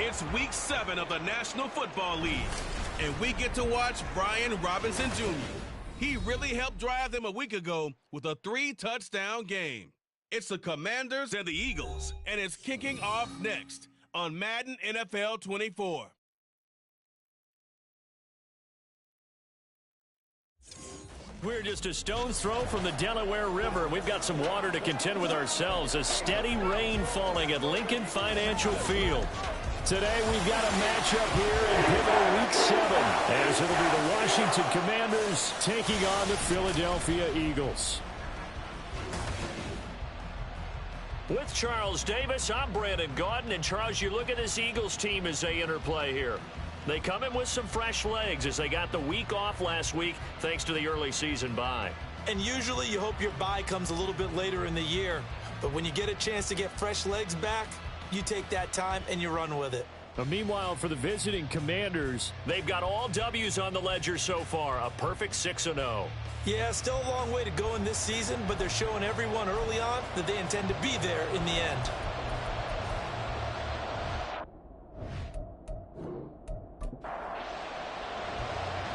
It's week 7 of the National Football League, and we get to watch Brian Robinson Jr. He really helped drive them a week ago with a 3-touchdown game. It's the Commanders and the Eagles, and it's kicking off next on Madden NFL 24. We're just a stone's throw from the Delaware River. We've got some water to contend with ourselves. A steady rain falling at Lincoln Financial Field. Today we've got a matchup here in pivotal week 7, as it'll be the Washington Commanders taking on the Philadelphia Eagles. With Charles Davis, I'm Brandon Gaudin. And Charles, you look at this Eagles team as they interplay here. They come in with some fresh legs as they got the week off last week thanks to the early season bye. And usually you hope your bye comes a little bit later in the year. But when you get a chance to get fresh legs back, you take that time and you run with it. Meanwhile, for the visiting Commanders, they've got all W's on the ledger so far, a perfect 6-0. Yeah, still a long way to go in this season, but they're showing everyone early on that they intend to be there in the end.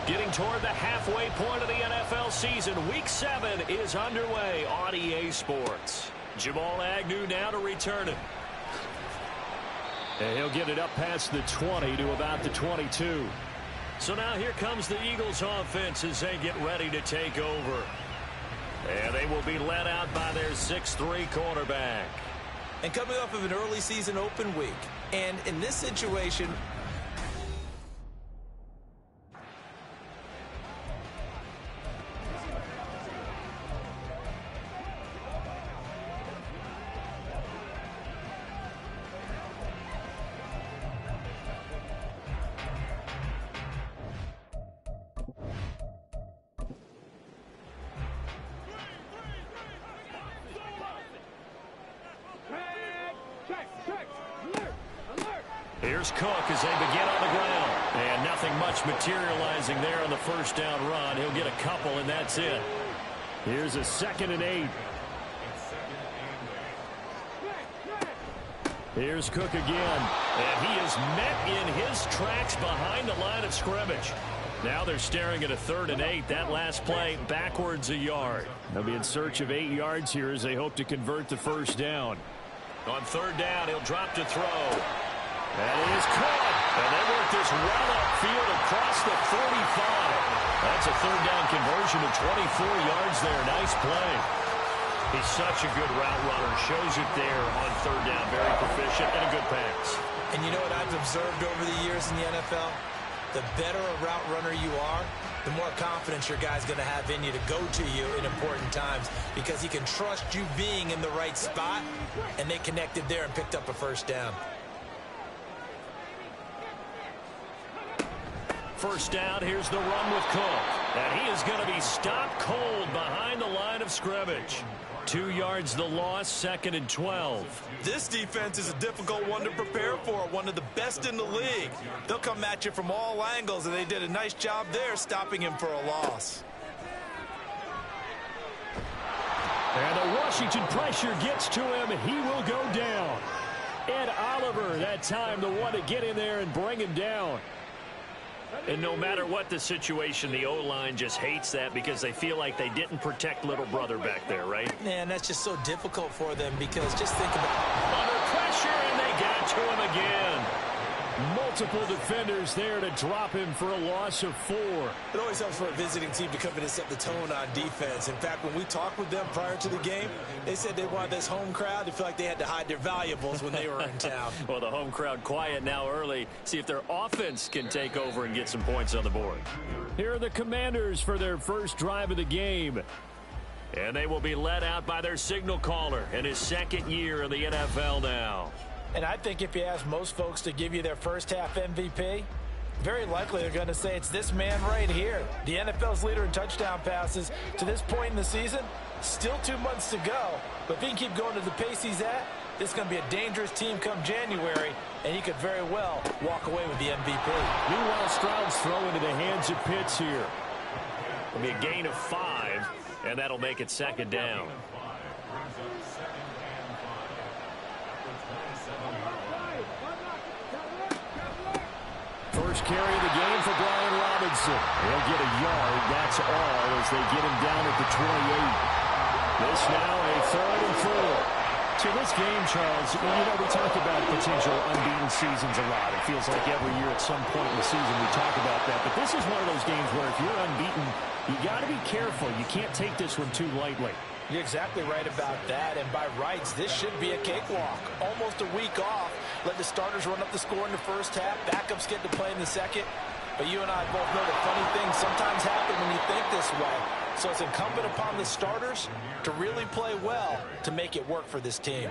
Getting toward the halfway point of the NFL season, Week 7 is underway on EA Sports. Jamal Agnew now to return it. And he'll get it up past the 20 to about the 22. So now here comes the Eagles offense as they get ready to take over. And they will be led out by their 6'3" quarterback. And coming off of an early season open week, and in this situation, here's Cook as they begin on the ground. And nothing much materializing there on the first down run. He'll get a couple, and that's it. Here's a 2nd and 8. Here's Cook again. And he is met in his tracks behind the line of scrimmage. Now they're staring at a 3rd and 8. That last play backwards a yard. They'll be in search of 8 yards here as they hope to convert the first down. On 3rd down, he'll drop to throw. And he is caught. And they work this well upfield across the 45. That's a 3rd down conversion to 24 yards there. Nice play. He's such a good route runner. Shows it there on 3rd down. Very proficient and a good pass. and you know what I've observed over the years in the NFL? The better a route runner you are, the more confidence your guy's going to have in you to go to you in important times because he can trust you being in the right spot, and they connected there and picked up a first down. First down, here's the run with Cook. And he is going to be stopped cold behind the line of scrimmage. 2 yards the loss, 2nd and 12. This defense is a difficult one to prepare for, one of the best in the league. They'll come at you from all angles, and they did a nice job there stopping him for a loss. And the Washington pressure gets to him. He will go down. Ed Oliver, that time, the one to get in there and bring him down. And no matter what the situation, the O-line just hates that because they feel like they didn't protect little brother back there, right? Man, that's just so difficult for them because just think about... Under pressure, and they got to him again. Multiple defenders there to drop him for a loss of 4. It always helps for a visiting team to come in and set the tone on defense. In fact, when we talked with them prior to the game, they said they wanted this home crowd to feel like they had to hide their valuables when they were in town. Well, the home crowd quiet now early. See if their offense can take over and get some points on the board. Here are the Commanders for their first drive of the game. And they will be led out by their signal caller in his 2nd year in the NFL now. And I think if you ask most folks to give you their first half MVP, very likely they're going to say it's this man right here. The NFL's leader in touchdown passes to this point in the season. Still 2 months to go. But if he can keep going to the pace he's at, this is going to be a dangerous team come January, and he could very well walk away with the MVP. Meanwhile, Stroud's throw into the hands of Pitts here. It'll be a gain of 5, and that'll make it second down. First carry of the game for Brian Robinson. He'll get a yard. That's all as they get him down at the 28. This now a 3rd and 4. To this game, Charles, we talk about potential unbeaten seasons a lot. It feels like every year at some point in the season we talk about that. But this is one of those games where if you're unbeaten, you got to be careful. You can't take this one too lightly. You're exactly right about that. And by rights, this should be a cakewalk. Almost a week off. Let the starters run up the score in the first half. Backups get to play in the second. But you and I both know that funny things sometimes happen when you think this way. So it's incumbent upon the starters to really play well to make it work for this team.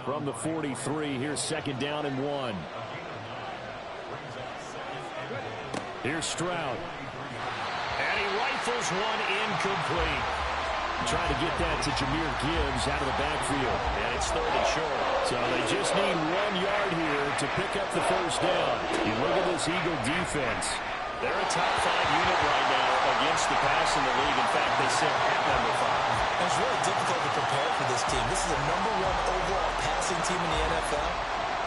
From the 43, here's second down and 1. Here's Stroud. And he rifles one incomplete. Trying to get that to Jahmyr Gibbs out of the backfield. And it's 30 short. So they just need 1 yard here to pick up the first down. You look at this Eagle defense. They're a top 5 unit right now against the pass in the league. In fact, they sit at number 5. And it's really difficult to prepare for this team. This is a number 1 overall passing team in the NFL.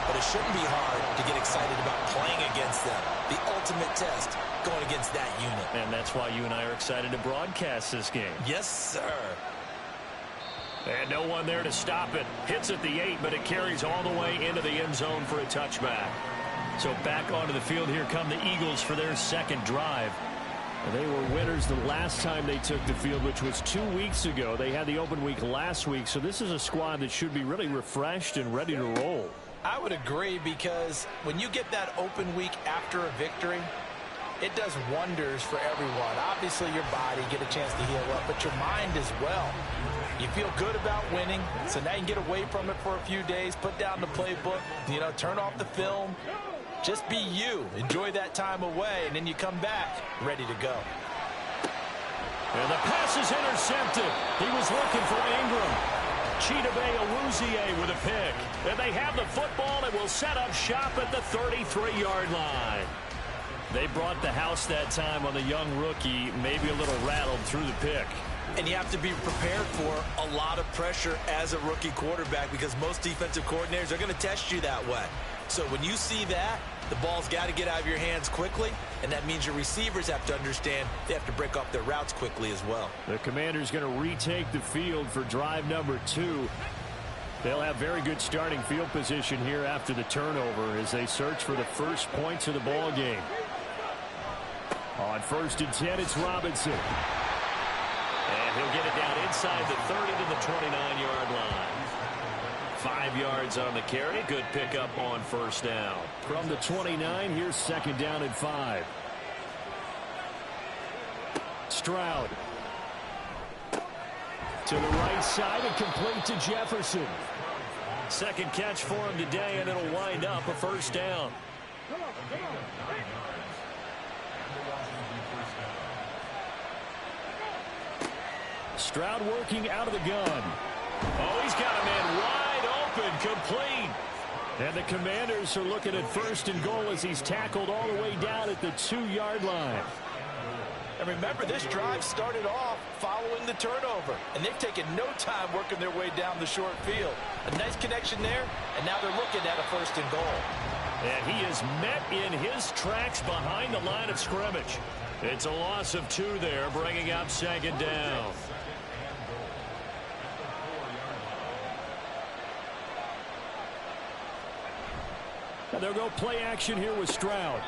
But it shouldn't be hard to get excited about playing against them. The ultimate test going against that unit. And that's why you and I are excited to broadcast this game. Yes, sir. And no one there to stop it. Hits at the 8, but it carries all the way into the end zone for a touchback. So back onto the field here come the Eagles for their second drive. They were winners the last time they took the field, which was 2 weeks ago. They had the open week last week, so this is a squad that should be really refreshed and ready to roll. I would agree, because when you get that open week after a victory, it does wonders for everyone. Obviously, your body get a chance to heal up, but your mind as well. You feel good about winning, so now you can get away from it for a few days, put down the playbook, turn off the film. Just be you. Enjoy that time away, and then you come back ready to go. And the pass is intercepted. He was looking for Ingram. Chidobe Awuzie with a pick. And they have the football and will set up shop at the 33-yard line. They brought the house that time on the young rookie, maybe a little rattled through the pick. And you have to be prepared for a lot of pressure as a rookie quarterback, because most defensive coordinators are going to test you that way. So when you see that, the ball's got to get out of your hands quickly, and that means your receivers have to understand they have to break off their routes quickly as well. The Commanders going to retake the field for drive number 2. They'll have very good starting field position here after the turnover as they search for the first points of the ball game. On 1st and 10, it's Robinson. And he'll get it down inside the 30 to the 29-yard line. 5 yards on the carry. Good pickup on first down. From the 29, here's second down and 5. Stroud. To the right side and complete to Jefferson. Second catch for him today, and it'll wind up a first down. Stroud working out of the gun. Oh, he's got a man wide open, complete. And the Commanders are looking at 1st and goal as he's tackled all the way down at the 2-yard line. And remember, this drive started off following the turnover, and they've taken no time working their way down the short field. A nice connection there, and now they're looking at a 1st and goal. And he is met in his tracks behind the line of scrimmage. It's a loss of 2 there, bringing up second down. And they'll go play action here with Stroud.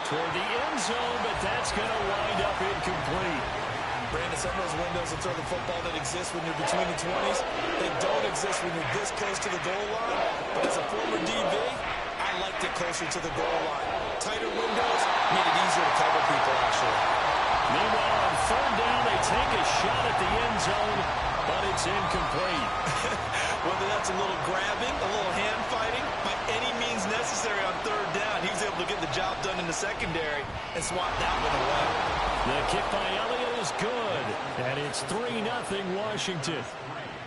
Toward the end zone, but that's going to wind up incomplete. Brandon, some of those windows in the football that exist when you're between the 20s, they don't exist when you're this close to the goal line. But as a former DB, I liked it closer to the goal line. Tighter windows made it easier to cover people, actually. Meanwhile, on 3rd down, they take a shot at the end zone. but it's incomplete. Whether that's a little grabbing, a little hand fighting, by any means necessary on third down, he was able to get the job done in the secondary and swat that one away. The kick by Elliott is good, and it's 3-0 Washington.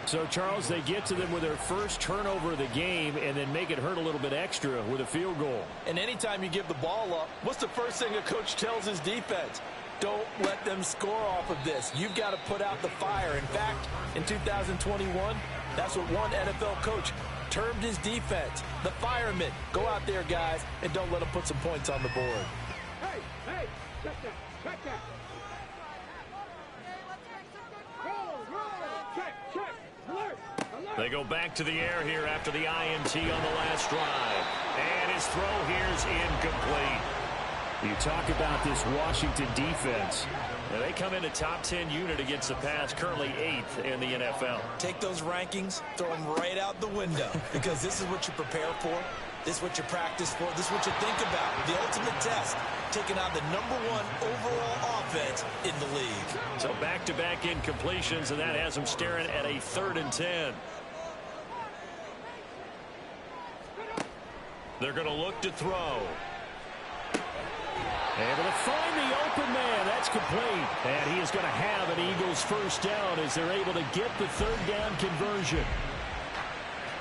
So, Charles, they get to them with their first turnover of the game and then make it hurt a little bit extra with a field goal. And anytime you give the ball up, what's the first thing a coach tells his defense? Don't let them score off of this. You've got to put out the fire. In fact, in 2021, that's what one NFL coach termed his defense, the firemen. Go out there, guys, and don't let them put some points on the board. Hey, check that, They go back to the air here after the INT on the last drive. And his throw here's incomplete. You talk about this Washington defense. Now they come in a top 10 unit against the pass, currently 8th in the NFL. Take those rankings, throw them right out the window, because this is what you prepare for. This is what you practice for. This is what you think about. The ultimate test, taking out the #1 overall offense in the league. So back-to-back incompletions, and that has them staring at a 3rd and 10. They're going to look to throw. Able to find the open man. That's complete. And he is going to have an Eagles first down as they're able to get the 3rd down conversion.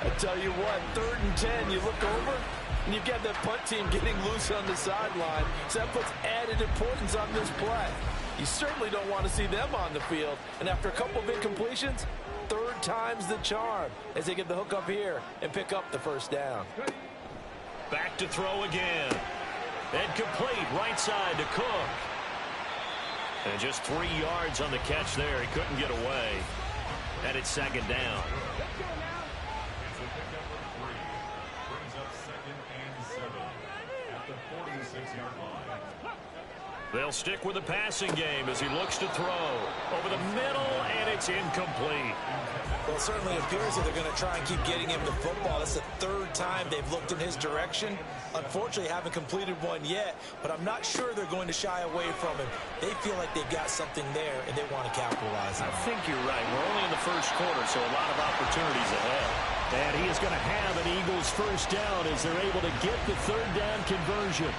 I tell you what, 3rd and 10, you look over, and you've got that punt team getting loose on the sideline. So that puts added importance on this play. You certainly don't want to see them on the field. And after a couple of incompletions, 3rd time's the charm as they get the hook up here and pick up the first down. Back to throw again. And complete right side to Cook. And just 3 yards on the catch there. He couldn't get away. And it's 2nd down. They'll stick with the passing game as he looks to throw. Over the middle, and it's incomplete. Well, it certainly appears that they're going to try and keep getting him the football. That's the 3rd time they've looked in his direction. Unfortunately, haven't completed one yet, but I'm not sure they're going to shy away from him. They feel like they've got something there, and they want to capitalize on it. I think you're right. We're only in the first quarter, so a lot of opportunities ahead. And he is going to have an Eagles first down as they're able to get the 3rd down conversion.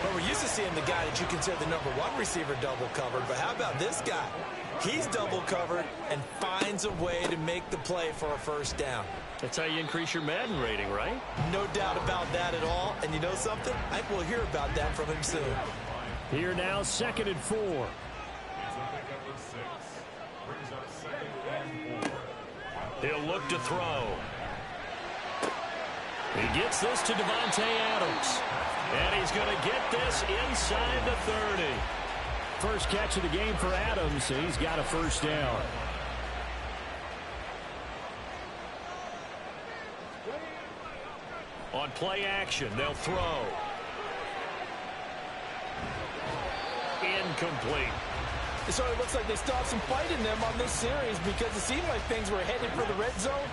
But we're used to seeing the guy that you consider the #1 receiver double covered. But how about this guy? He's double covered and finds a way to make the play for a first down. That's how you increase your Madden rating, right? No doubt about that at all. And you know something? I think we'll hear about that from him soon. Here now, 2nd and 4. He'll look to throw. He gets this to Devontae Adams. And he's going to get this inside the 30. First catch of the game for Adams. He's got a first down. On play action, they'll throw. Incomplete. So it looks like they still have some fight in them on this series because it seemed like things were headed for the red zone.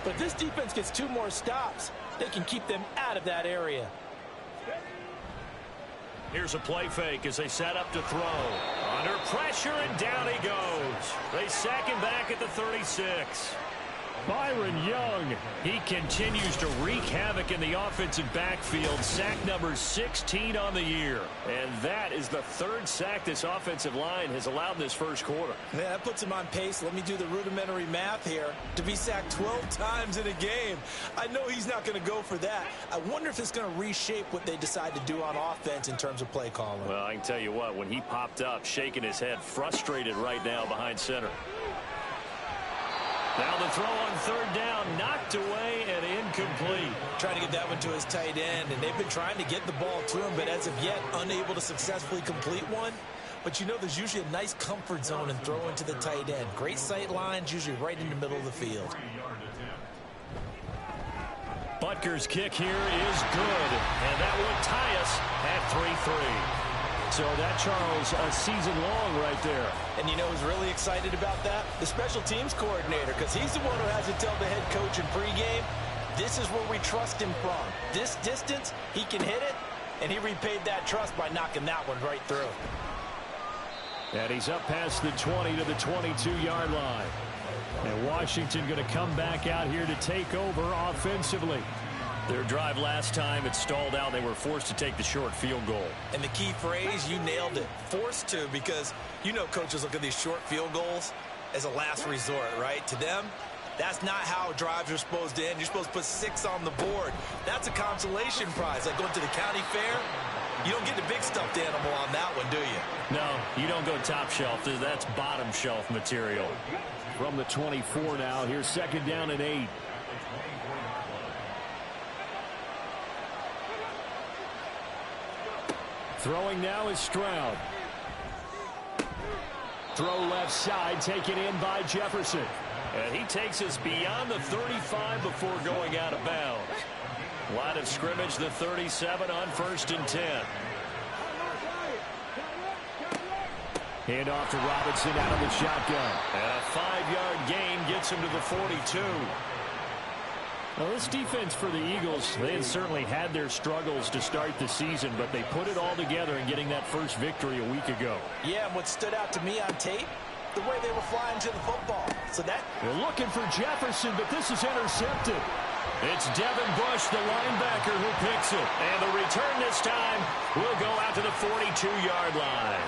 But if this defense gets 2 more stops, they can keep them out of that area. Here's a play fake as they set up to throw. Under pressure, and down he goes. They sack him back at the 36. Byron Young, he continues to wreak havoc in the offensive backfield. Sack number 16 on the year. And that is the 3rd sack this offensive line has allowed in this first quarter. Yeah, that puts him on pace. Let me do the rudimentary math here. To be sacked 12 times in a game. I know he's not going to go for that. I wonder if it's going to reshape what they decide to do on offense in terms of play calling. Well, I can tell you what, when he popped up, shaking his head, frustrated right now behind center. Now the throw on 3rd down, knocked away and incomplete. Trying to get that one to his tight end, and they've been trying to get the ball to him, but as of yet, unable to successfully complete one. But you know there's usually a nice comfort zone in throwing to the tight end. Great sight lines, usually right in the middle of the field. Butker's kick here is good, and that would tie us at 3-3. So that, Charles, a season long right there. And you know who's really excited about that? The special teams coordinator, because he's the one who has to tell the head coach in pregame, this is where we trust him from. This distance, he can hit it, and he repaid that trust by knocking that one right through. And he's up past the 20 to the 22-yard line. And Washington going to come back out here to take over offensively. Their drive last time, it stalled out. They were forced to take the short field goal. And the key phrase, you nailed it. Forced to, because you know coaches look at these short field goals as a last resort, right? To them, that's not how drives are supposed to end. You're supposed to put 6 on the board. That's a consolation prize. Like going to the county fair, you don't get the big stuffed animal on that one, do you? No, you don't go top shelf. That's bottom shelf material. From the 24 now, here's 2nd down and 8. Throwing now is Stroud. Throw left side, taken in by Jefferson. And he takes us beyond the 35 before going out of bounds. Line of scrimmage, the 37 on 1st and 10. Hand off to Robinson out of the shotgun. And a 5-yard gain gets him to the 42. Well, this defense for the Eagles, they had certainly had their struggles to start the season, but they put it all together in getting that first victory a week ago. Yeah, and what stood out to me on tape, the way they were flying to the football. So that they're looking for Jefferson, but this is intercepted. It's Devin Bush, the linebacker, who picks it. And the return this time will go out to the 42-yard line.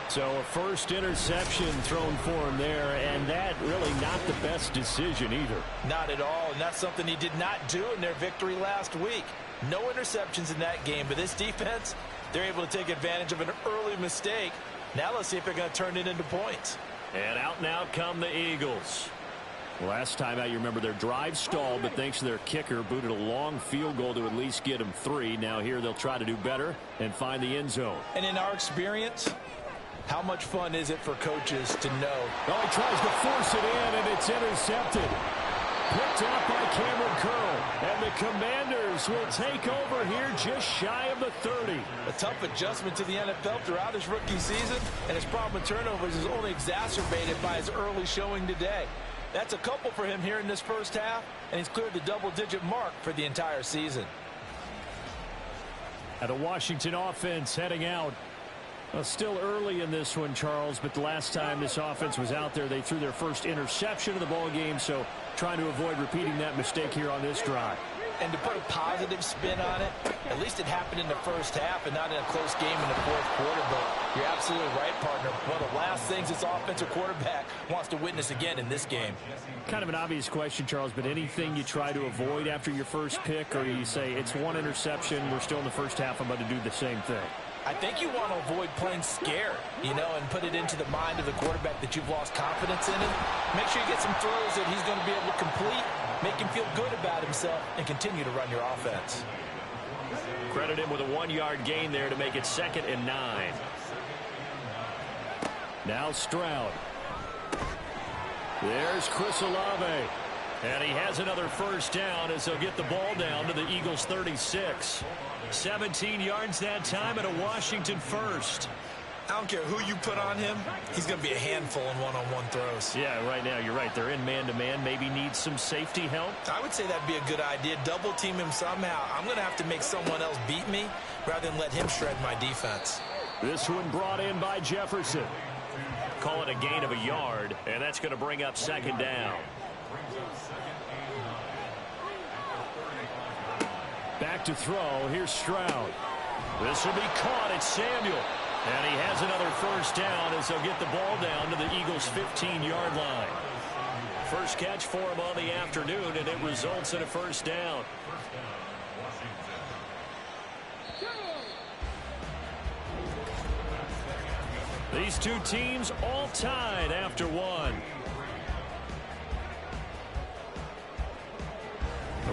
So a first interception thrown for him there, and that really not the best decision either. Not at all, and that's something he did not do in their victory last week. No interceptions in that game, but this defense, they're able to take advantage of an early mistake. Now let's see if they're going to turn it into points. And out come the Eagles. Last time out, you remember their drive stalled, but thanks to their kicker, booted a long field goal to at least get them 3. Now here they'll try to do better and find the end zone. And in our experience, how much fun is it for coaches to know? Oh, he tries to force it in, and it's intercepted. Picked up by Cameron Curl. And the Commanders will take over here just shy of the 30. A tough adjustment to the NFL throughout his rookie season, and his problem with turnovers is only exacerbated by his early showing today. That's a couple for him here in this first half, and he's cleared the double-digit mark for the entire season. And the Washington offense heading out. Well, still early in this one, Charles, but the last time this offense was out there, they threw their first interception of the ball game, so trying to avoid repeating that mistake here on this drive. And to put a positive spin on it, at least it happened in the first half and not in a close game in the fourth quarter. But you're absolutely right, partner. One of the last things this offensive quarterback wants to witness again in this game. Kind of an obvious question, Charles, but anything you try to avoid after your first pick, or you say it's one interception, we're still in the first half, I'm about to do the same thing? I think you want to avoid playing scared, and put it into the mind of the quarterback that you've lost confidence in him. Make sure you get some throws that he's going to be able to complete, make him feel good about himself, and continue to run your offense. Credit him with a 1-yard gain there to make it 2nd and 9. Now Stroud. There's Chris Olave. And he has another first down as he'll get the ball down to the Eagles' 36. 17 yards that time and a Washington first. I don't care who you put on him, he's going to be a handful in one-on-one throws. Yeah, right now, you're right. They're in man-to-man. Maybe needs some safety help. I would say that'd be a good idea. Double team him somehow. I'm going to have to make someone else beat me rather than let him shred my defense. This one brought in by Jefferson. Call it a gain of a yard, and that's going to bring up 2nd down. Back to throw. Here's Stroud. This will be caught. It's Samuel. And he has another first down as they'll get the ball down to the Eagles' 15-yard line. First catch for him on the afternoon, and it results in a first down. These two teams all tied after one.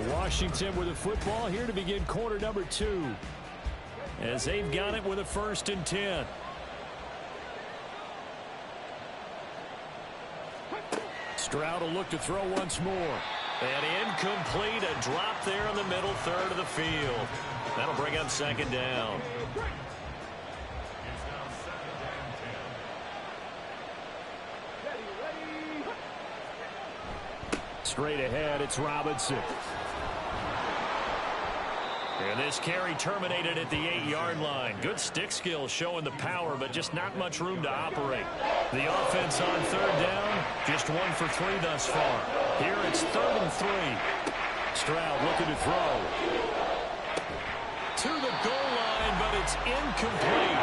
Washington with the football here to begin quarter number 2. As they've got it with a 1st and 10. Stroud will look to throw once more. And incomplete, a drop there in the middle third of the field. That'll bring up 2nd down. Straight ahead, it's Robinson. And this carry terminated at the 8-yard line. Good stick skills showing the power, but just not much room to operate. The offense on third down, just 1 for 3 thus far. Here it's 3rd and 3. Stroud looking to throw. To the goal line, but it's incomplete.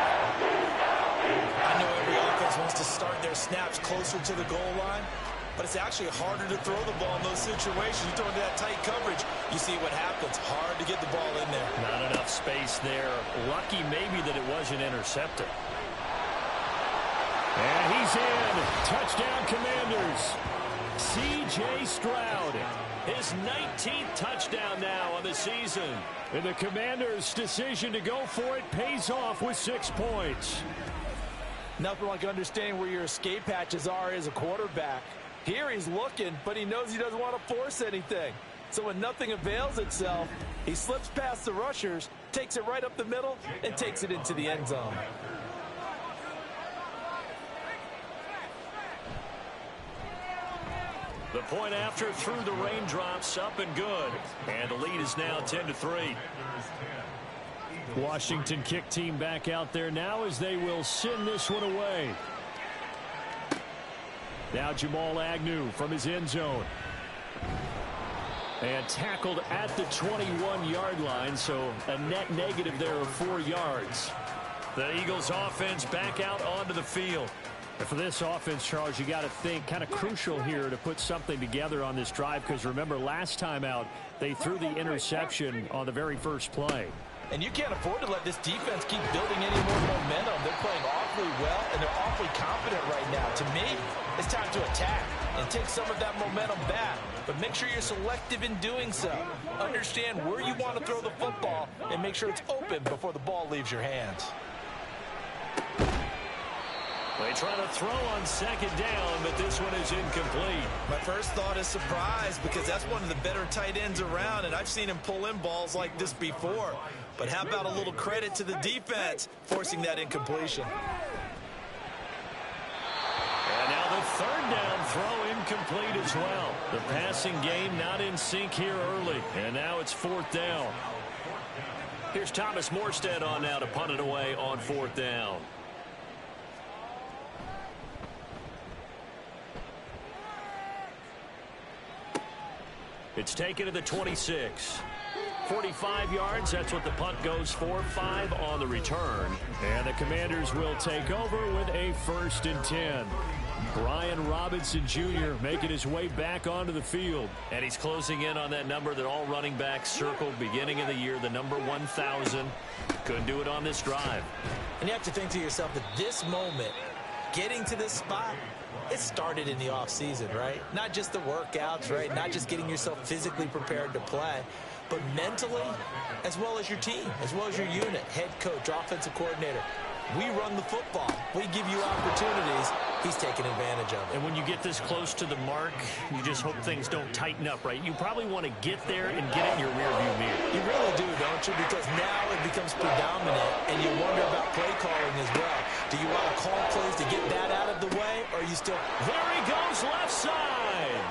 I know every offense wants to start their snaps closer to the goal line, but it's actually harder to throw the ball in those situations. You throw into that tight coverage, you see what happens. Hard to get the ball in there. Not enough space there. Lucky maybe that it wasn't intercepted. And he's in. Touchdown, Commanders. C.J. Stroud. His 19th touchdown now on the season. And the Commanders' decision to go for it pays off with 6 points. Nothing like understanding where your escape hatches are as a quarterback. Here he's looking, but he knows he doesn't want to force anything. So when nothing avails itself, he slips past the rushers, takes it right up the middle, and takes it into the end zone. The point after through the raindrops, up and good. And the lead is now 10-3. Washington kick team back out there now as they will send this one away. Now Jamal Agnew from his end zone. And tackled at the 21-yard line, so a net negative there of 4 yards. The Eagles offense back out onto the field. And for this offense, Charles, you got to think kind of crucial here to put something together on this drive, because remember last time out they threw the interception on the very first play. And you can't afford to let this defense keep building any more momentum. They're playing awfully well, and they're awfully confident right now. To me, it's time to attack and take some of that momentum back. But make sure you're selective in doing so. Understand where you want to throw the football and make sure it's open before the ball leaves your hands. They try to throw on 2nd down, but this one is incomplete. My first thought is surprise, because that's one of the better tight ends around, and I've seen him pull in balls like this before. But how about a little credit to the defense forcing that incompletion? And now the 3rd down throw incomplete as well. The passing game not in sync here early, and now it's 4th down. Here's Thomas Morstead on now to punt it away on 4th down. It's taken to the 26. 45 yards, that's what the punt goes for. 5 on the return. And the Commanders will take over with a 1st and 10. Brian Robinson Jr. making his way back onto the field. And he's closing in on that number that all running backs circled beginning of the year, the number 1,000. Couldn't do it on this drive. And you have to think to yourself that this moment, getting to this spot, it started in the offseason, right? Not just the workouts, right? Not just getting yourself physically prepared to play, but mentally, as well as your team, as well as your unit, head coach, offensive coordinator. We run the football. We give you opportunities. He's taking advantage of it. And when you get this close to the mark, you just hope things don't tighten up, right? You probably want to get there and get it in your rearview mirror. You really do, don't you? Because now it becomes predominant, and you wonder about play calling as well. Do you want to call plays to get that out of the way, or are you still... There he goes, left side.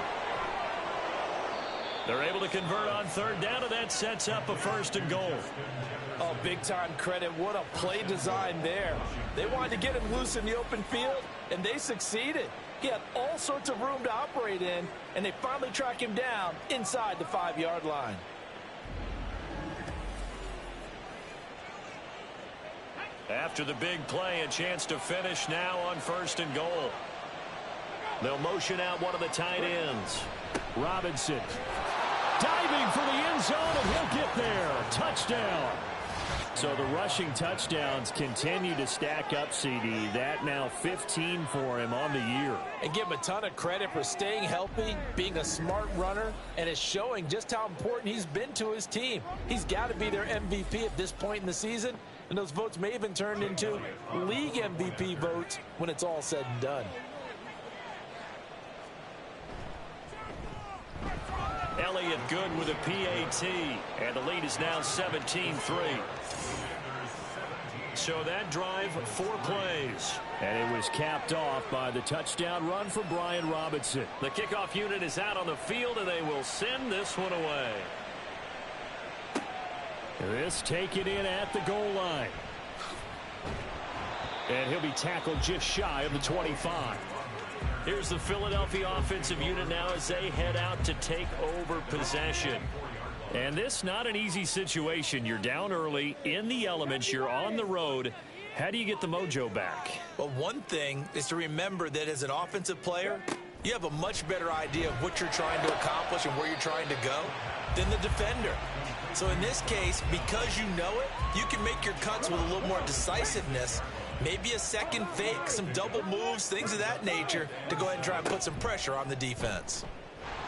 They're able to convert on 3rd down, and that sets up a 1st and goal. Oh, big-time credit. What a play design there. They wanted to get him loose in the open field, and they succeeded. He had all sorts of room to operate in, and they finally track him down inside the 5-yard line. After the big play, a chance to finish now on 1st and goal. They'll motion out one of the tight ends. Robinson diving for the end zone, and he'll get there. Touchdown. So the rushing touchdowns continue to stack up, CD. That now 15 for him on the year. And give him a ton of credit for staying healthy, being a smart runner, and it's showing just how important he's been to his team. He's got to be their MVP at this point in the season, and those votes may even turn into league MVP votes when it's all said and done. Elliott good with a PAT, and the lead is now 17-3. So that drive, 4 plays. And it was capped off by the touchdown run for Brian Robinson. The kickoff unit is out on the field, and they will send this one away. This taken in at the goal line. And he'll be tackled just shy of the 25. Here's the Philadelphia offensive unit now as they head out to take over possession. And this not an easy situation. You're down early, in the elements, you're on the road. How do you get the mojo back? Well, one thing is to remember that as an offensive player, you have a much better idea of what you're trying to accomplish and where you're trying to go than the defender. So in this case, because you know it, you can make your cuts with a little more decisiveness, maybe a second fake, some double moves, things of that nature, to go ahead and try and put some pressure on the defense.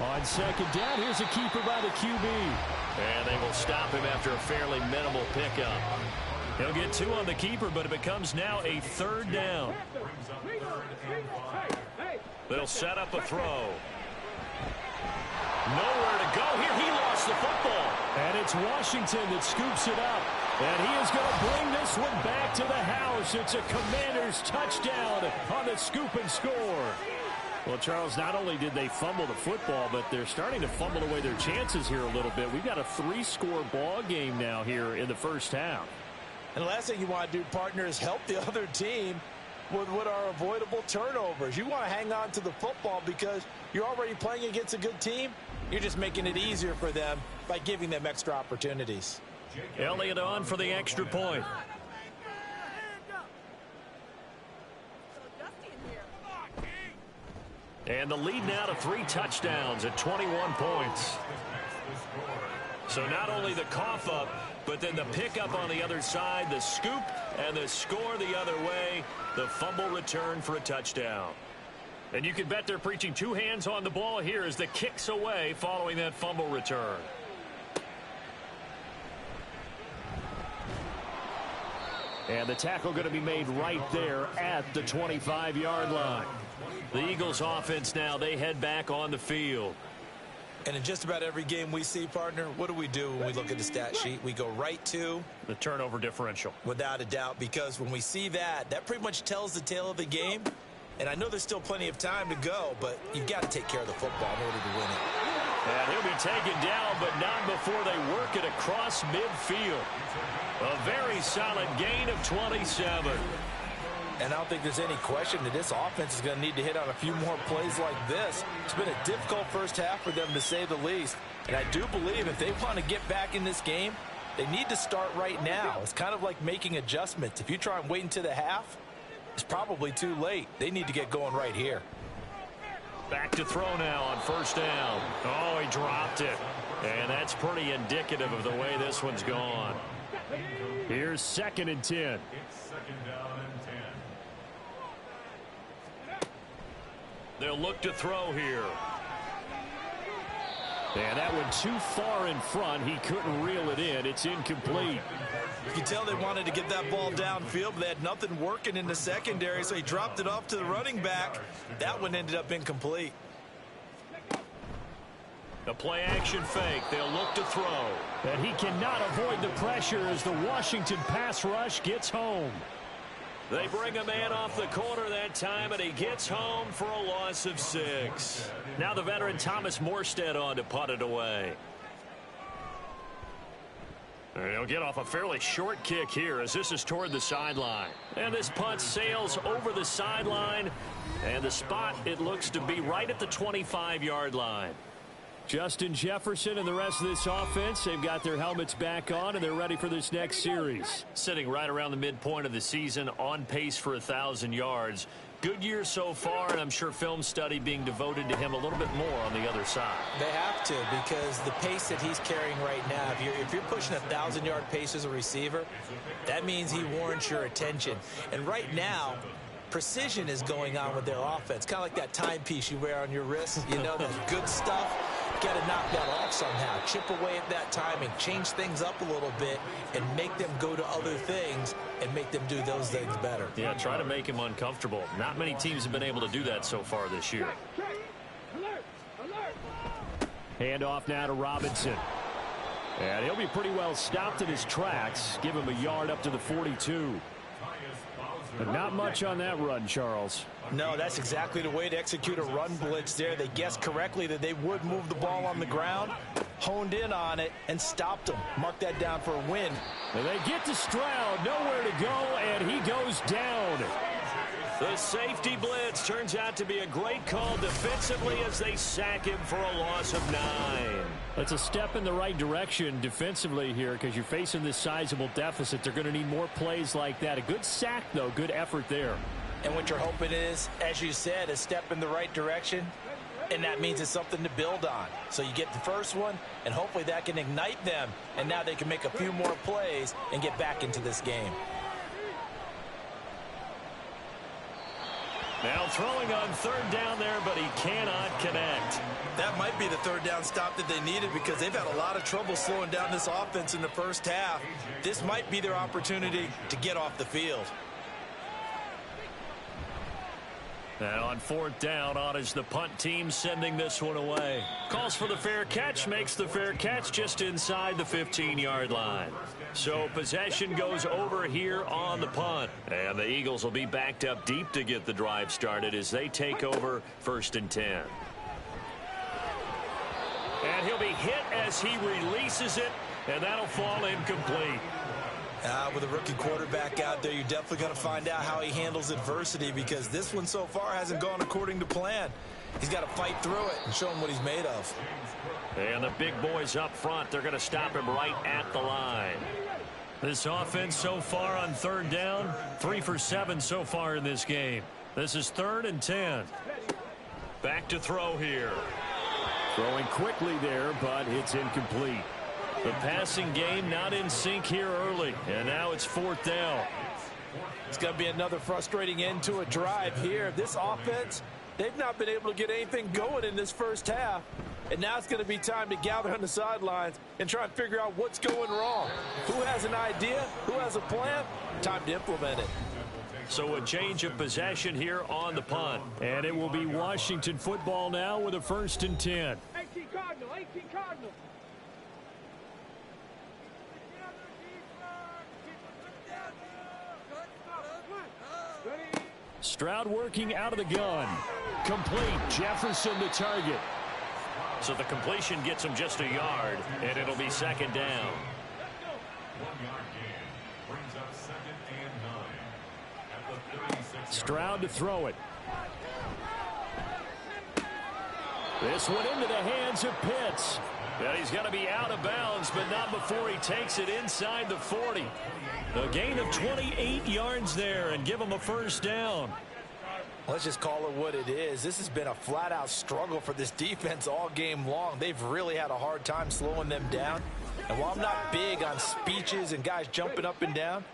On second down, here's a keeper by the QB. And they will stop him after a fairly minimal pickup. He'll get 2 on the keeper, but it becomes now a 3rd down. They'll set up a throw. Nowhere to go here. He lost the football. And it's Washington that scoops it up. And he is going to bring this one back to the house. It's a Commanders touchdown on the scoop and score. Well, Charles, not only did they fumble the football, but they're starting to fumble away their chances here a little bit. We've got a 3-score ball game now here in the first half. And the last thing you want to do, partner, is help the other team with what are avoidable turnovers. You want to hang on to the football because you're already playing against a good team. You're just making it easier for them by giving them extra opportunities. Elliott on for the extra point. And the lead now to 3 touchdowns at 21 points. So not only the cough up, but then the pickup on the other side, the scoop, and the score the other way, the fumble return for a touchdown. And you can bet they're preaching 2 hands on the ball here as the kicks away following that fumble return. And the tackle going to be made right there at the 25-yard line. The Eagles offense now, they head back on the field. And in just about every game we see, partner, what do we do when we look at the stat sheet? We go right to the turnover differential. Without a doubt, because when we see that, that pretty much tells the tale of the game. And I know there's still plenty of time to go, but you've got to take care of the football in order to win it. And he'll be taken down, but not before they work it across midfield. A very solid gain of 27. And I don't think there's any question that this offense is going to need to hit on a few more plays like this. It's been a difficult first half for them, to say the least. And I do believe if they want to get back in this game, they need to start right now. It's kind of like making adjustments. If you try and wait until the half, it's probably too late. They need to get going right here. Back to throw now on first down. Oh, he dropped it. And that's pretty indicative of the way this one's gone. Here's 2nd and 10. It's 2nd down and 10. They'll look to throw here. And that one too far in front. He couldn't reel it in. It's incomplete. You can tell they wanted to get that ball downfield, but they had nothing working in the secondary, so he dropped it off to the running back. That one ended up incomplete. The play action fake. They'll look to throw. And he cannot avoid the pressure as the Washington pass rush gets home. They bring a man off the corner that time, and he gets home for a loss of 6. Now the veteran Thomas Morstead on to punt it away. And he'll get off a fairly short kick here as this is toward the sideline. And this punt sails over the sideline. And the spot, it looks to be right at the 25-yard line. Justin Jefferson and the rest of this offense, they've got their helmets back on, and they're ready for this next series. Sitting right around the midpoint of the season, on pace for 1,000 yards. Good year so far, and I'm sure film study being devoted to him a little bit more on the other side. They have to, because the pace that he's carrying right now, if you're pushing a 1,000-yard pace as a receiver, that means he warrants your attention. And right now, precision is going on with their offense. Kind of like that timepiece you wear on your wrist. You know, that good stuff. Got to knock that off somehow. Chip away at that timing. Change things up a little bit and make them go to other things and make them do those things better. Yeah, try to make him uncomfortable. Not many teams have been able to do that so far this year. Hand off now to Robinson. And he'll be pretty well stopped in his tracks. Give him a yard up to the 42. But not much on that run, Charles. No, that's exactly the way to execute a run blitz there. They guessed correctly that they would move the ball on the ground. honed in on it, and stopped them. Mark that down for a win. And they get to Stroud, nowhere to go, and he goes down. The safety blitz turns out to be a great call defensively as they sack him for a loss of 9. That's a step in the right direction defensively here because you're facing this sizable deficit. They're going to need more plays like that. A good sack, though. Good effort there. And what you're hoping is, as you said, a step in the right direction, and that means it's something to build on. So you get the first one, and hopefully that can ignite them, and now they can make a few more plays and get back into this game. Now throwing on third down there, but he cannot connect. That might be the third down stop that they needed because they've had a lot of trouble slowing down this offense in the first half. This might be their opportunity to get off the field. And on fourth down, on is the punt team sending this one away. Calls for the fair catch, makes the fair catch just inside the 15-yard line. So possession goes over here on the punt. And the Eagles will be backed up deep to get the drive started as they take over 1st and 10. And he'll be hit as he releases it, and that'll fall incomplete. With a rookie quarterback out there, you're definitely going to find out how he handles adversity because this one so far hasn't gone according to plan. He's got to fight through it and show him what he's made of. And the big boys up front, they're going to stop him right at the line. This offense so far on third down, 3 for 7 so far in this game. This is 3rd and 10. Back to throw here. Throwing quickly there, but it's incomplete. The passing game not in sync here early, and now it's 4th down. It's going to be another frustrating end to a drive here. This offense, they've not been able to get anything going in this first half, and now it's going to be time to gather on the sidelines and try and figure out what's going wrong. Who has an idea? Who has a plan? Time to implement it. So a change of possession here on the punt, and it will be Washington football now with a 1st and 10. 18 Cardinal, 18 Cardinal. Stroud working out of the gun. Complete. Jefferson the target. So the completion gets him just a yard, and it'll be 2nd down. 1-yard gain brings up 2nd and 9 at the 36. Stroud to throw it. This one into the hands of Pitts. And he's going to be out of bounds, but not before he takes it inside the 40. A gain of 28 yards there and give him a 1st down. Let's just call it what it is. This has been a flat-out struggle for this defense all game long. They've really had a hard time slowing them down. And while I'm not big on speeches and guys jumping up and down,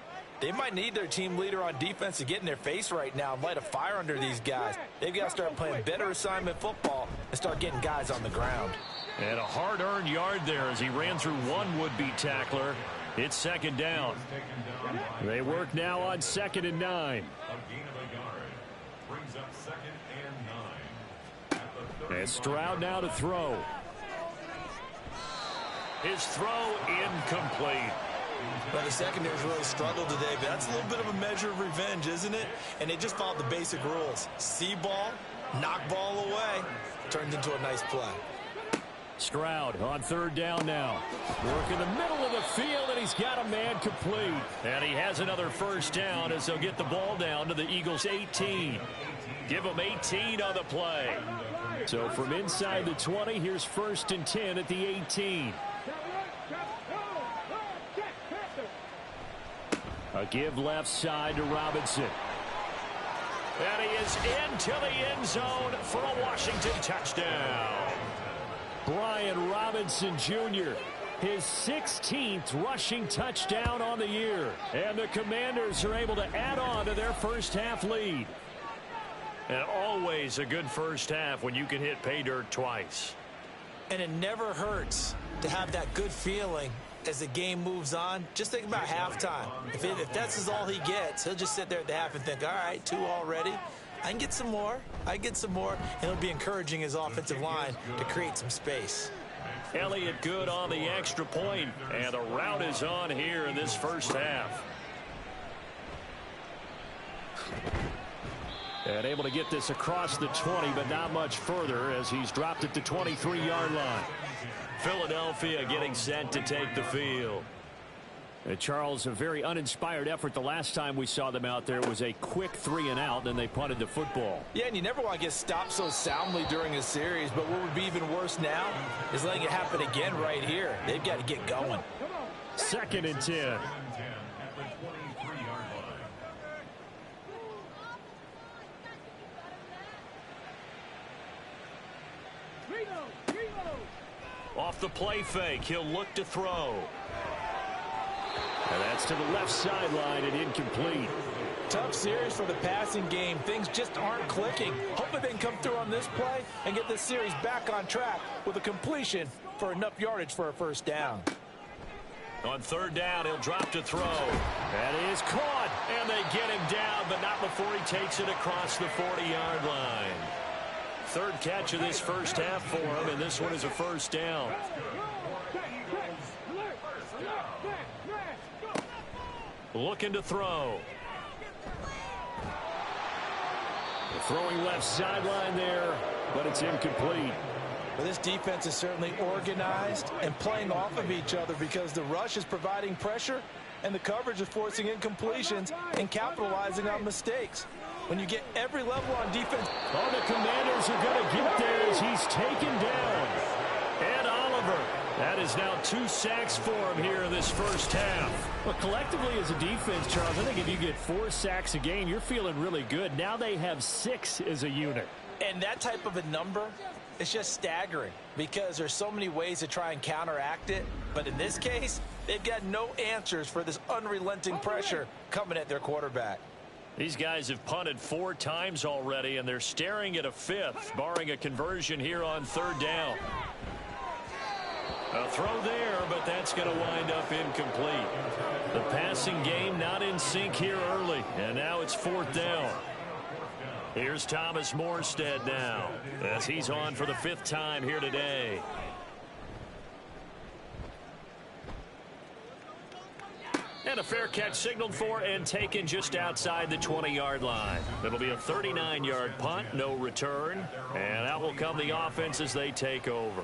they might need their team leader on defense to get in their face right now and light a fire under these guys. They've got to start playing better assignment football and start getting guys on the ground. And a hard-earned yard there as he ran through one would-be tackler. It's 2nd down. They work now on 2nd and 9. A gain of a yard brings up 2nd and 9 at the 30. And Stroud now to throw. His throw incomplete. Well, the secondary's really struggled today, but that's a little bit of a measure of revenge, isn't it? And they just followed the basic rules. See ball, knock ball away. Turns into a nice play. Stroud on 3rd down now. Work in the middle of the field, and he's got a man complete. And he has another 1st down as they'll get the ball down to the Eagles' 18. Give them 18 on the play. So from inside the 20, here's 1st and 10 at the 18. A give left side to Robinson. And he is into the end zone for a Washington touchdown. Brian Robinson Jr., his 16th rushing touchdown on the year. And the Commanders are able to add on to their first half lead. And always a good first half when you can hit pay dirt twice. And it never hurts to have that good feeling as the game moves on. Just think about halftime. If that's all he gets, he'll just sit there at the half and think, all right, 2 already. I can get some more. I get some more. And he'll be encouraging his offensive line to create some space. Elliott good on the extra point, and the route is on here in this first half. And able to get this across the 20, but not much further as he's dropped it to 23-yard line. Philadelphia getting set to take the field. Charles, a very uninspired effort the last time we saw them out there. It was a quick 3-and-out, then they punted the football. Yeah, and you never want to get stopped so soundly during a series, but what would be even worse now is letting it happen again right here. They've got to get going. 2nd and 10. At the 23-yard line. Off the play fake, he'll look to throw. And that's to the left sideline and incomplete. Tough series for the passing game. Things just aren't clicking. Hopefully they can come through on this play and get this series back on track with a completion for enough yardage for a first down. On 3rd down, he'll drop to throw. That is caught, and they get him down, but not before he takes it across the 40-yard line. 3rd catch of this first half for him, and this one is a first down. Looking to throw. Throwing left sideline there, but it's incomplete. Well, this defense is certainly organized and playing off of each other because the rush is providing pressure and the coverage is forcing incompletions and capitalizing on mistakes. When you get every level on defense. Oh, the Commanders are going to get there as he's taken down. And Oliver. That is now 2 sacks for him here in this first half. Well, collectively as a defense, Charles, I think if you get 4 sacks a game, you're feeling really good. Now they have 6 as a unit. And that type of a number, it's just staggering because there's so many ways to try and counteract it. But in this case, they've got no answers for this unrelenting pressure coming at their quarterback. These guys have punted 4 times already, and they're staring at a 5th, barring a conversion here on 3rd down. A throw there, but that's going to wind up incomplete. The passing game not in sync here early, and now it's 4th down. Here's Thomas Morstead now, as he's on for the 5th time here today. And a fair catch signaled for and taken just outside the 20-yard line. It'll be a 39-yard punt, no return, and out will come the offense as they take over.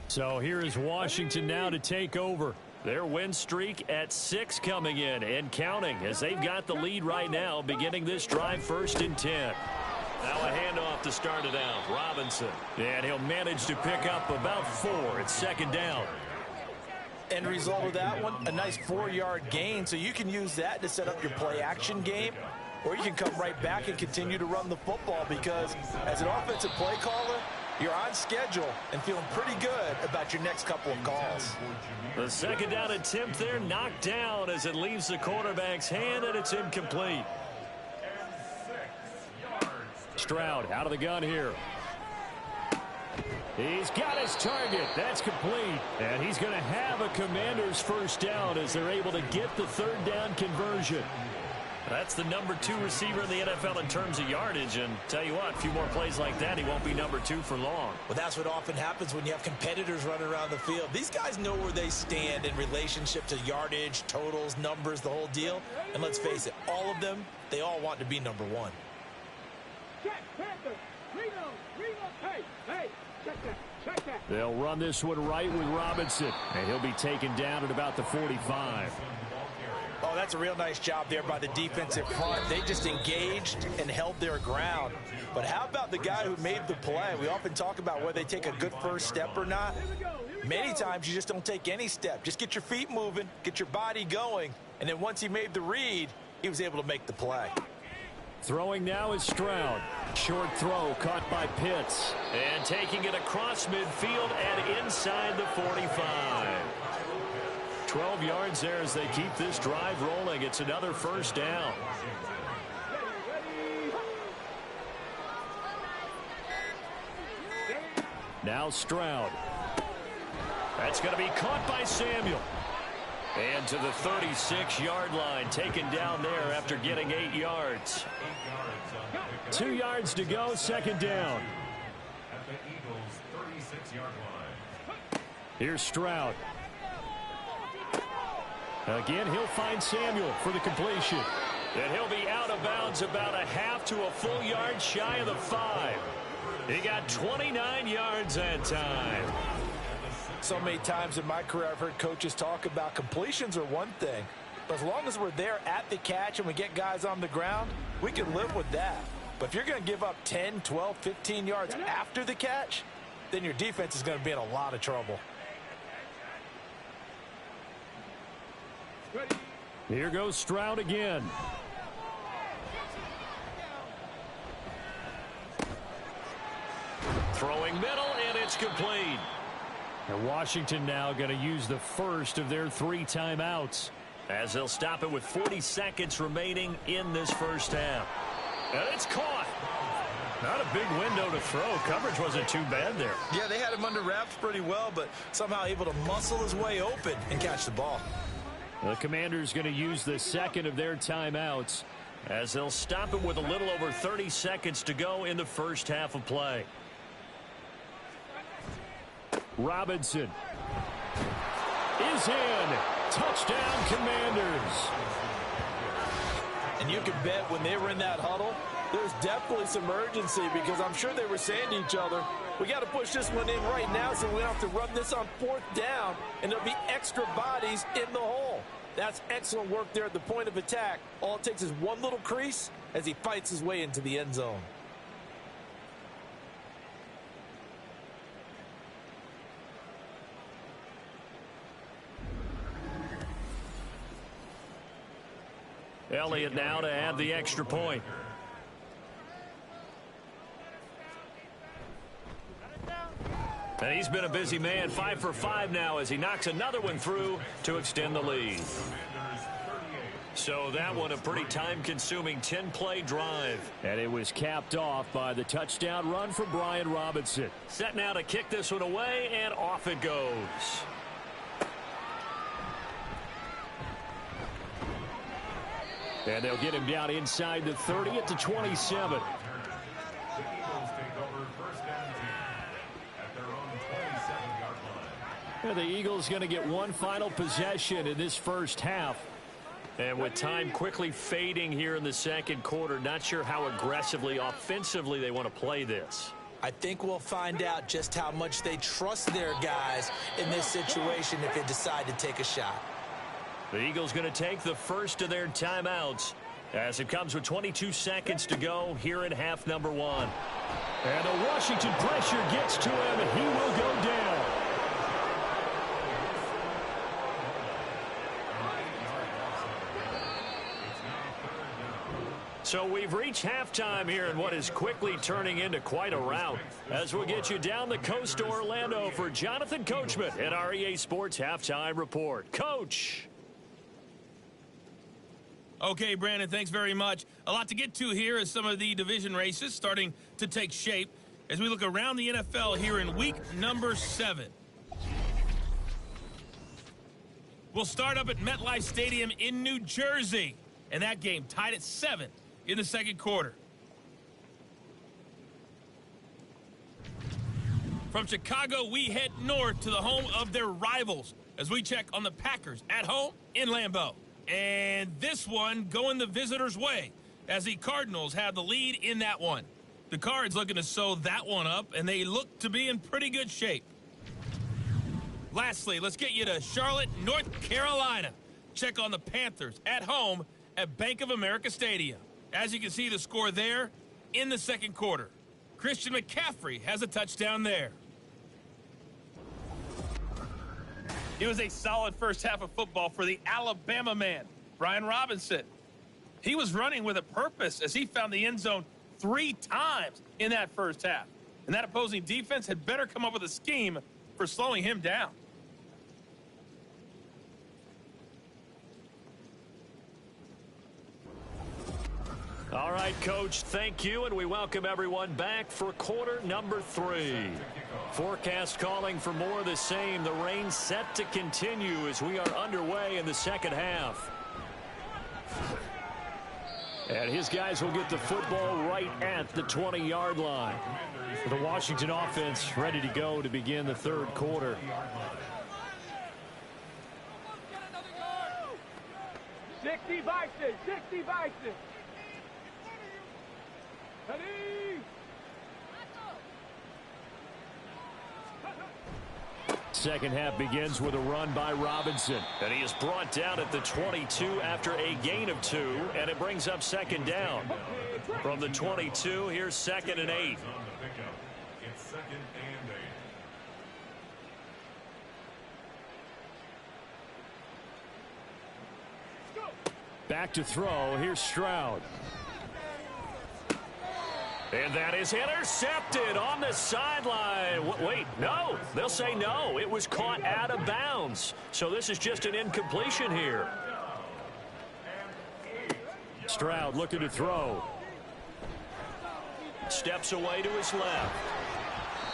So here is Washington now to take over. Their win streak at 6 coming in and counting as they've got the lead right now beginning this drive 1st and 10. Now a handoff to start it out. Robinson. And he'll manage to pick up about 4. It's 2nd down. End result of that one, a nice 4-yard gain. So you can use that to set up your play action game. Or you can come right back and continue to run the football because as an offensive play caller, you're on schedule and feeling pretty good about your next couple of calls. The 2nd down attempt there knocked down as it leaves the quarterback's hand, and it's incomplete. Stroud out of the gun here. He's got his target. That's complete. And he's going to have a Commander's first down as they're able to get the 3rd down conversion. That's the number 2 receiver in the NFL in terms of yardage. And tell you what, a few more plays like that, he won't be number 2 for long. Well, that's what often happens when you have competitors running around the field. These guys know where they stand in relationship to yardage, totals, numbers, the whole deal. And let's face it, all of them, they all want to be number 1. They'll run this one right with Robinson. And he'll be taken down at about the 45. Oh, that's a real nice job there by the defensive front. They just engaged and held their ground. But how about the guy who made the play? We often talk about whether they take a good first step or not. Many times you just don't take any step. Just get your feet moving, get your body going, and then once he made the read, he was able to make the play. Throwing now is Stroud. Short throw caught by Pitts. And taking it across midfield and inside the 45. 12 yards there as they keep this drive rolling. It's another first down. Now Stroud. That's going to be caught by Samuel. And to the 36-yard line, taken down there after getting 8 yards. 2 yards to go, 2nd down. At the Eagles' 36-yard line. Here's Stroud. Again, he'll find Samuel for the completion. And he'll be out of bounds about a half to a full yard shy of the 5. He got 29 yards that time. So many times in my career, I've heard coaches talk about completions are one thing, but as long as we're there at the catch and we get guys on the ground, we can live with that. But if you're going to give up 10, 12, 15 yards after the catch, then your defense is going to be in a lot of trouble. Here goes Stroud again. Throwing middle, and it's complete. And Washington now going to use the first of their 3 timeouts, as they'll stop it with 40 seconds remaining in this first half. And it's caught. Not a big window to throw. Coverage wasn't too bad there. Yeah, they had him under wraps pretty well, but somehow able to muscle his way open and catch the ball. The Commanders going to use the second of their timeouts, as they'll stop it with a little over 30 seconds to go in the first half of play. Robinson is in. Touchdown, Commanders. And you can bet when they were in that huddle, there's definitely some urgency, because I'm sure they were saying to each other, we got to push this one in right now so we don't have to run this on 4th down, and there'll be extra bodies in the hole. That's excellent work there at the point of attack. All it takes is one little crease as he fights his way into the end zone. Elliott now to add the extra point. And he's been a busy man, 5 for 5 now as he knocks another one through to extend the lead. So that one a pretty time-consuming 10-play drive. And it was capped off by the touchdown run from Brian Robinson. Set now to kick this one away, and off it goes. And they'll get him down inside the 30 at the 27. The Eagles going to get one final possession in this first half. And with time quickly fading here in the second quarter, not sure how aggressively, offensively they want to play this. I think we'll find out just how much they trust their guys in this situation if they decide to take a shot. The Eagles going to take the first of their timeouts as it comes with 22 seconds to go here in half number 1. And the Washington pressure gets to him, and he will go down. So we've reached halftime here in what is quickly turning into quite a rout. As we'll get you down the coast to Orlando for Jonathan Coachman at our EA Sports Halftime Report. Coach. Okay, Brandon, thanks very much. A lot to get to here as some of the division races starting to take shape as we look around the NFL here in week number 7. We'll start up at MetLife Stadium in New Jersey, and that game tied at 7 in the second quarter. From Chicago, we head north to the home of their rivals as we check on the Packers at home in Lambeau. And this one going the visitors' way as the Cardinals have the lead in that one. The Cards looking to sew that one up, and they look to be in pretty good shape. Lastly, let's get you to Charlotte, North Carolina. Check on the Panthers at home at Bank of America Stadium. As you can see, the score there in the second quarter. Christian McCaffrey has a touchdown there. It was a solid first half of football for the Alabama man, Brian Robinson. He was running with a purpose as he found the end zone 3 times in that first half. And that opposing defense had better come up with a scheme for slowing him down. All right, Coach, thank you, and we welcome everyone back for quarter number 3. Forecast calling for more of the same. The rain set to continue as we are underway in the second half. And his guys will get the football right at the 20-yard line. The Washington offense ready to go to begin the third quarter. Sixty Bison. Second half begins with a run by Robinson. And he is brought down at the 22 after a gain of 2, and it brings up second down. From the 22, here's 2nd and 8. It's 2nd and 8. Back to throw. Here's Stroud. And that is intercepted on the sideline. Wait, no. They'll say no. It was caught out of bounds. So this is just an incompletion here. Stroud looking to throw. Steps away to his left.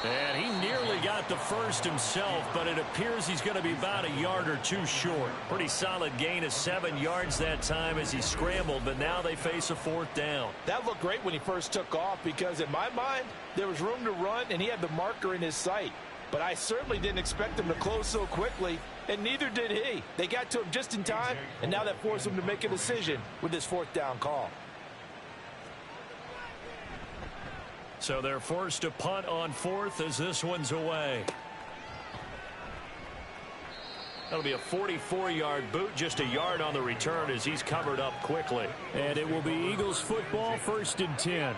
And he nearly got the first himself, but it appears he's going to be about a yard or 2 short. Pretty solid gain of 7 yards that time as he scrambled, but now they face a 4th down. That looked great when he first took off because in my mind, there was room to run and he had the marker in his sight. But I certainly didn't expect him to close so quickly, and neither did he. They got to him just in time, and now that forced him to make a decision with this 4th down call. So they're forced to punt on 4th as this one's away. That'll be a 44-yard boot, just a yard on the return as he's covered up quickly. And it will be Eagles football, 1st and 10.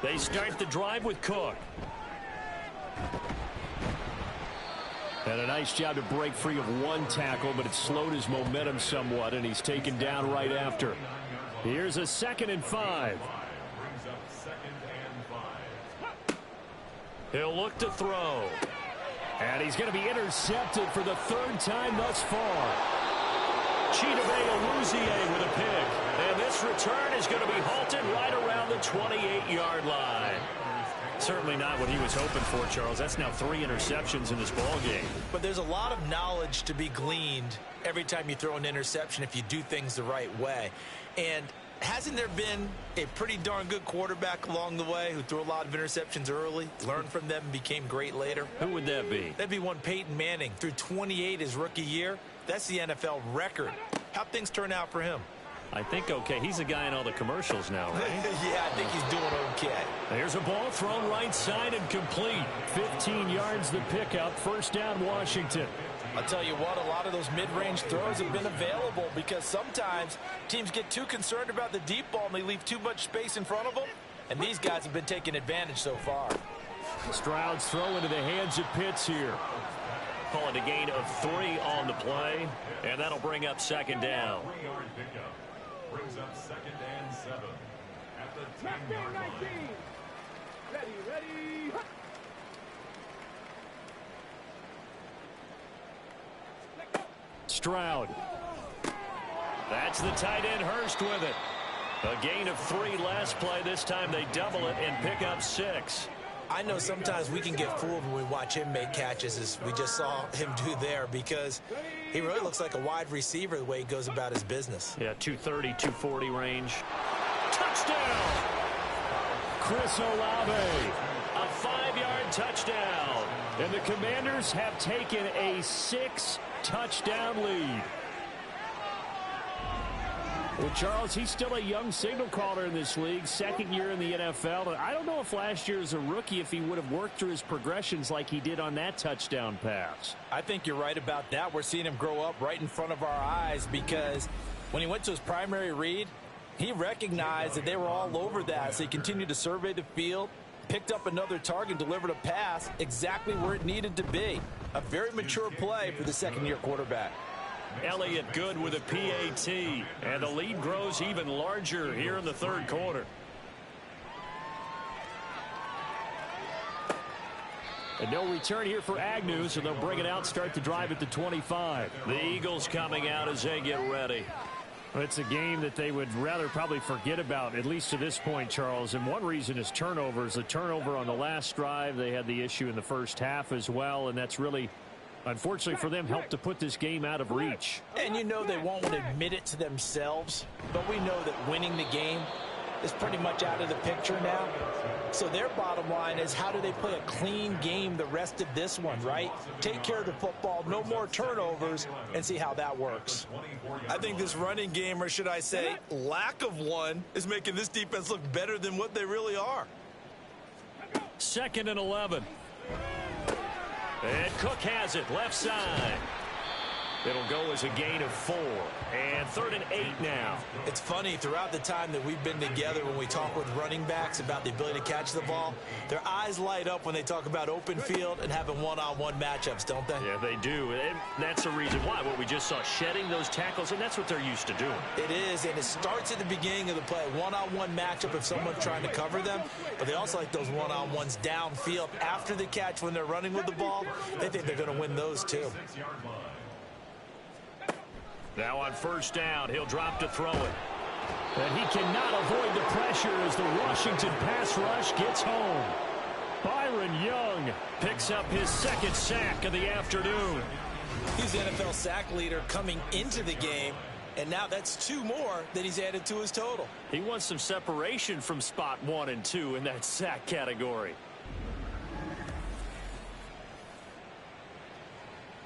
They start the drive with Cook. And a nice job to break free of 1 tackle, but it slowed his momentum somewhat, and he's taken down right after. Here's a 2nd and 5. He'll look to throw. And he's going to be intercepted for the 3rd time thus far. Chidobe with a pick. And this return is going to be halted right around the 28-yard line. Certainly not what he was hoping for, Charles. That's now 3 interceptions in this ball game. But there's a lot of knowledge to be gleaned every time you throw an interception if you do things the right way. And hasn't there been a pretty darn good quarterback along the way who threw a lot of interceptions early, learned from them, and became great later? Who would that be? That'd be one Peyton Manning. Threw 28 his rookie year. That's the NFL record. How'd things turn out for him? I think okay. He's a guy in all the commercials now, right? Yeah, I think he's doing okay. There's a ball thrown right side and complete. 15 yards the pickup. 1st down, Washington. I'll tell you what, a lot of those mid-range throws have been available because sometimes teams get too concerned about the deep ball and they leave too much space in front of them. And these guys have been taking advantage so far. Stroud's throw into the hands of Pitts here. Calling a gain of 3 on the play, and that'll bring up 2nd down. 3-yard pickup brings up 2nd and 7 at the 10-yard line. Ready. Stroud. That's the tight end Hurst with it. A gain of 3 last play. This time they double it and pick up 6. I know sometimes we can get fooled when we watch him make catches, as we just saw him do there, because he really looks like a wide receiver the way he goes about his business. Yeah, 230, 240 range. Touchdown! Chris Olave. A 5-yard touchdown. And the Commanders have taken a 6-touchdown lead. Well, Charles, he's still a young signal caller in this league, 2nd year in the NFL. And I don't know if last year as a rookie, if he would have worked through his progressions like he did on that touchdown pass. I think you're right about that. We're seeing him grow up right in front of our eyes because when he went to his primary read, he recognized that they were all over that. So he continued to survey the field, picked up another target, delivered a pass exactly where it needed to be. A very mature play for the 2nd-year quarterback. Elliott good with a PAT, and the lead grows even larger here in the 3rd quarter. And no return here for Agnew, so they'll bring it out, start the drive at the 25. The Eagles coming out as they get ready. Well, it's a game that they would rather probably forget about, at least to this point, Charles. And one reason is turnovers. The turnover on the last drive, they had the issue in the first half as well, and that's really, unfortunately for them, helped to put this game out of reach. And you know they won't admit it to themselves, but we know that winning the game is pretty much out of the picture now. So their bottom line is, how do they play a clean game the rest of this one, right? Take care of the football, no more turnovers, and see how that works. I think this running game, or should I say lack of one, is making this defense look better than what they really are. 2nd and 11. And Cook has it, left side. It'll go as a gain of 4. And 3rd and 8 now. It's funny, throughout the time that we've been together, when we talk with running backs about the ability to catch the ball, their eyes light up when they talk about open field and having one-on-one matchups, don't they? Yeah, they do. And that's the reason why. What we just saw, shedding those tackles, and that's what they're used to doing. It is, and it starts at the beginning of the play. One-on-one matchup if someone's trying to cover them, but they also like those one-on-ones downfield after the catch when they're running with the ball. They think they're going to win those too. Now on 1st down, he'll drop to throw it. And he cannot avoid the pressure as the Washington pass rush gets home. Byron Young Picks up his 2nd sack of the afternoon. He's the NFL sack leader coming into the game, and now that's 2 more that he's added to his total. He wants some separation from spot 1 and 2 in that sack category.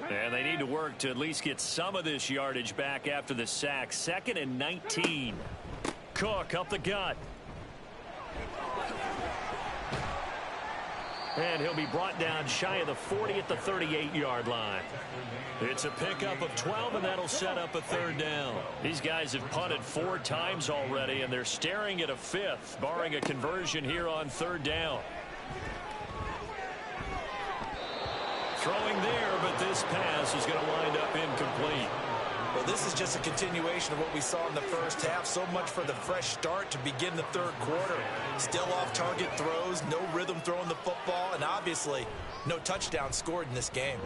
And they need to work to at least get some of this yardage back after the sack. 2nd and 19. Cook up the gut. And he'll be brought down shy of the 40 at the 38-yard line. It's a pickup of 12, and that'll set up a 3rd down. These guys have punted 4 times already, and they're staring at a 5th, barring a conversion here on 3rd down. Throwing there, but this pass is going to wind up incomplete. Well, this is just a continuation of what we saw in the first half. So much for the fresh start to begin the 3rd quarter. Still off-target throws, no rhythm throwing the football, and obviously no touchdown scored in this game.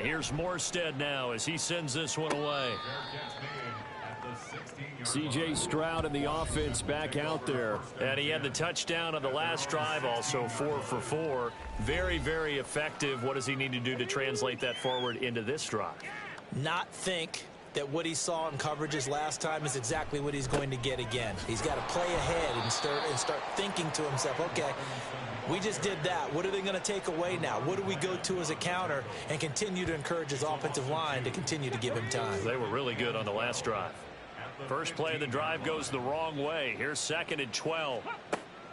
Here's Morstead now as he sends this one away. C.J. Stroud and the offense back out there. And he had the touchdown on the last drive, also 4 for 4. Very, very effective. What does he need to do to translate that forward into this drive? Not think that what he saw in coverages last time is exactly what he's going to get again. He's got to play ahead and start thinking to himself, okay, we just did that. What are they going to take away now? What do we go to as a counter? And continue to encourage his offensive line to continue to give him time. They were really good on the last drive. First play of the drive goes the wrong way. Here's 2nd and 12.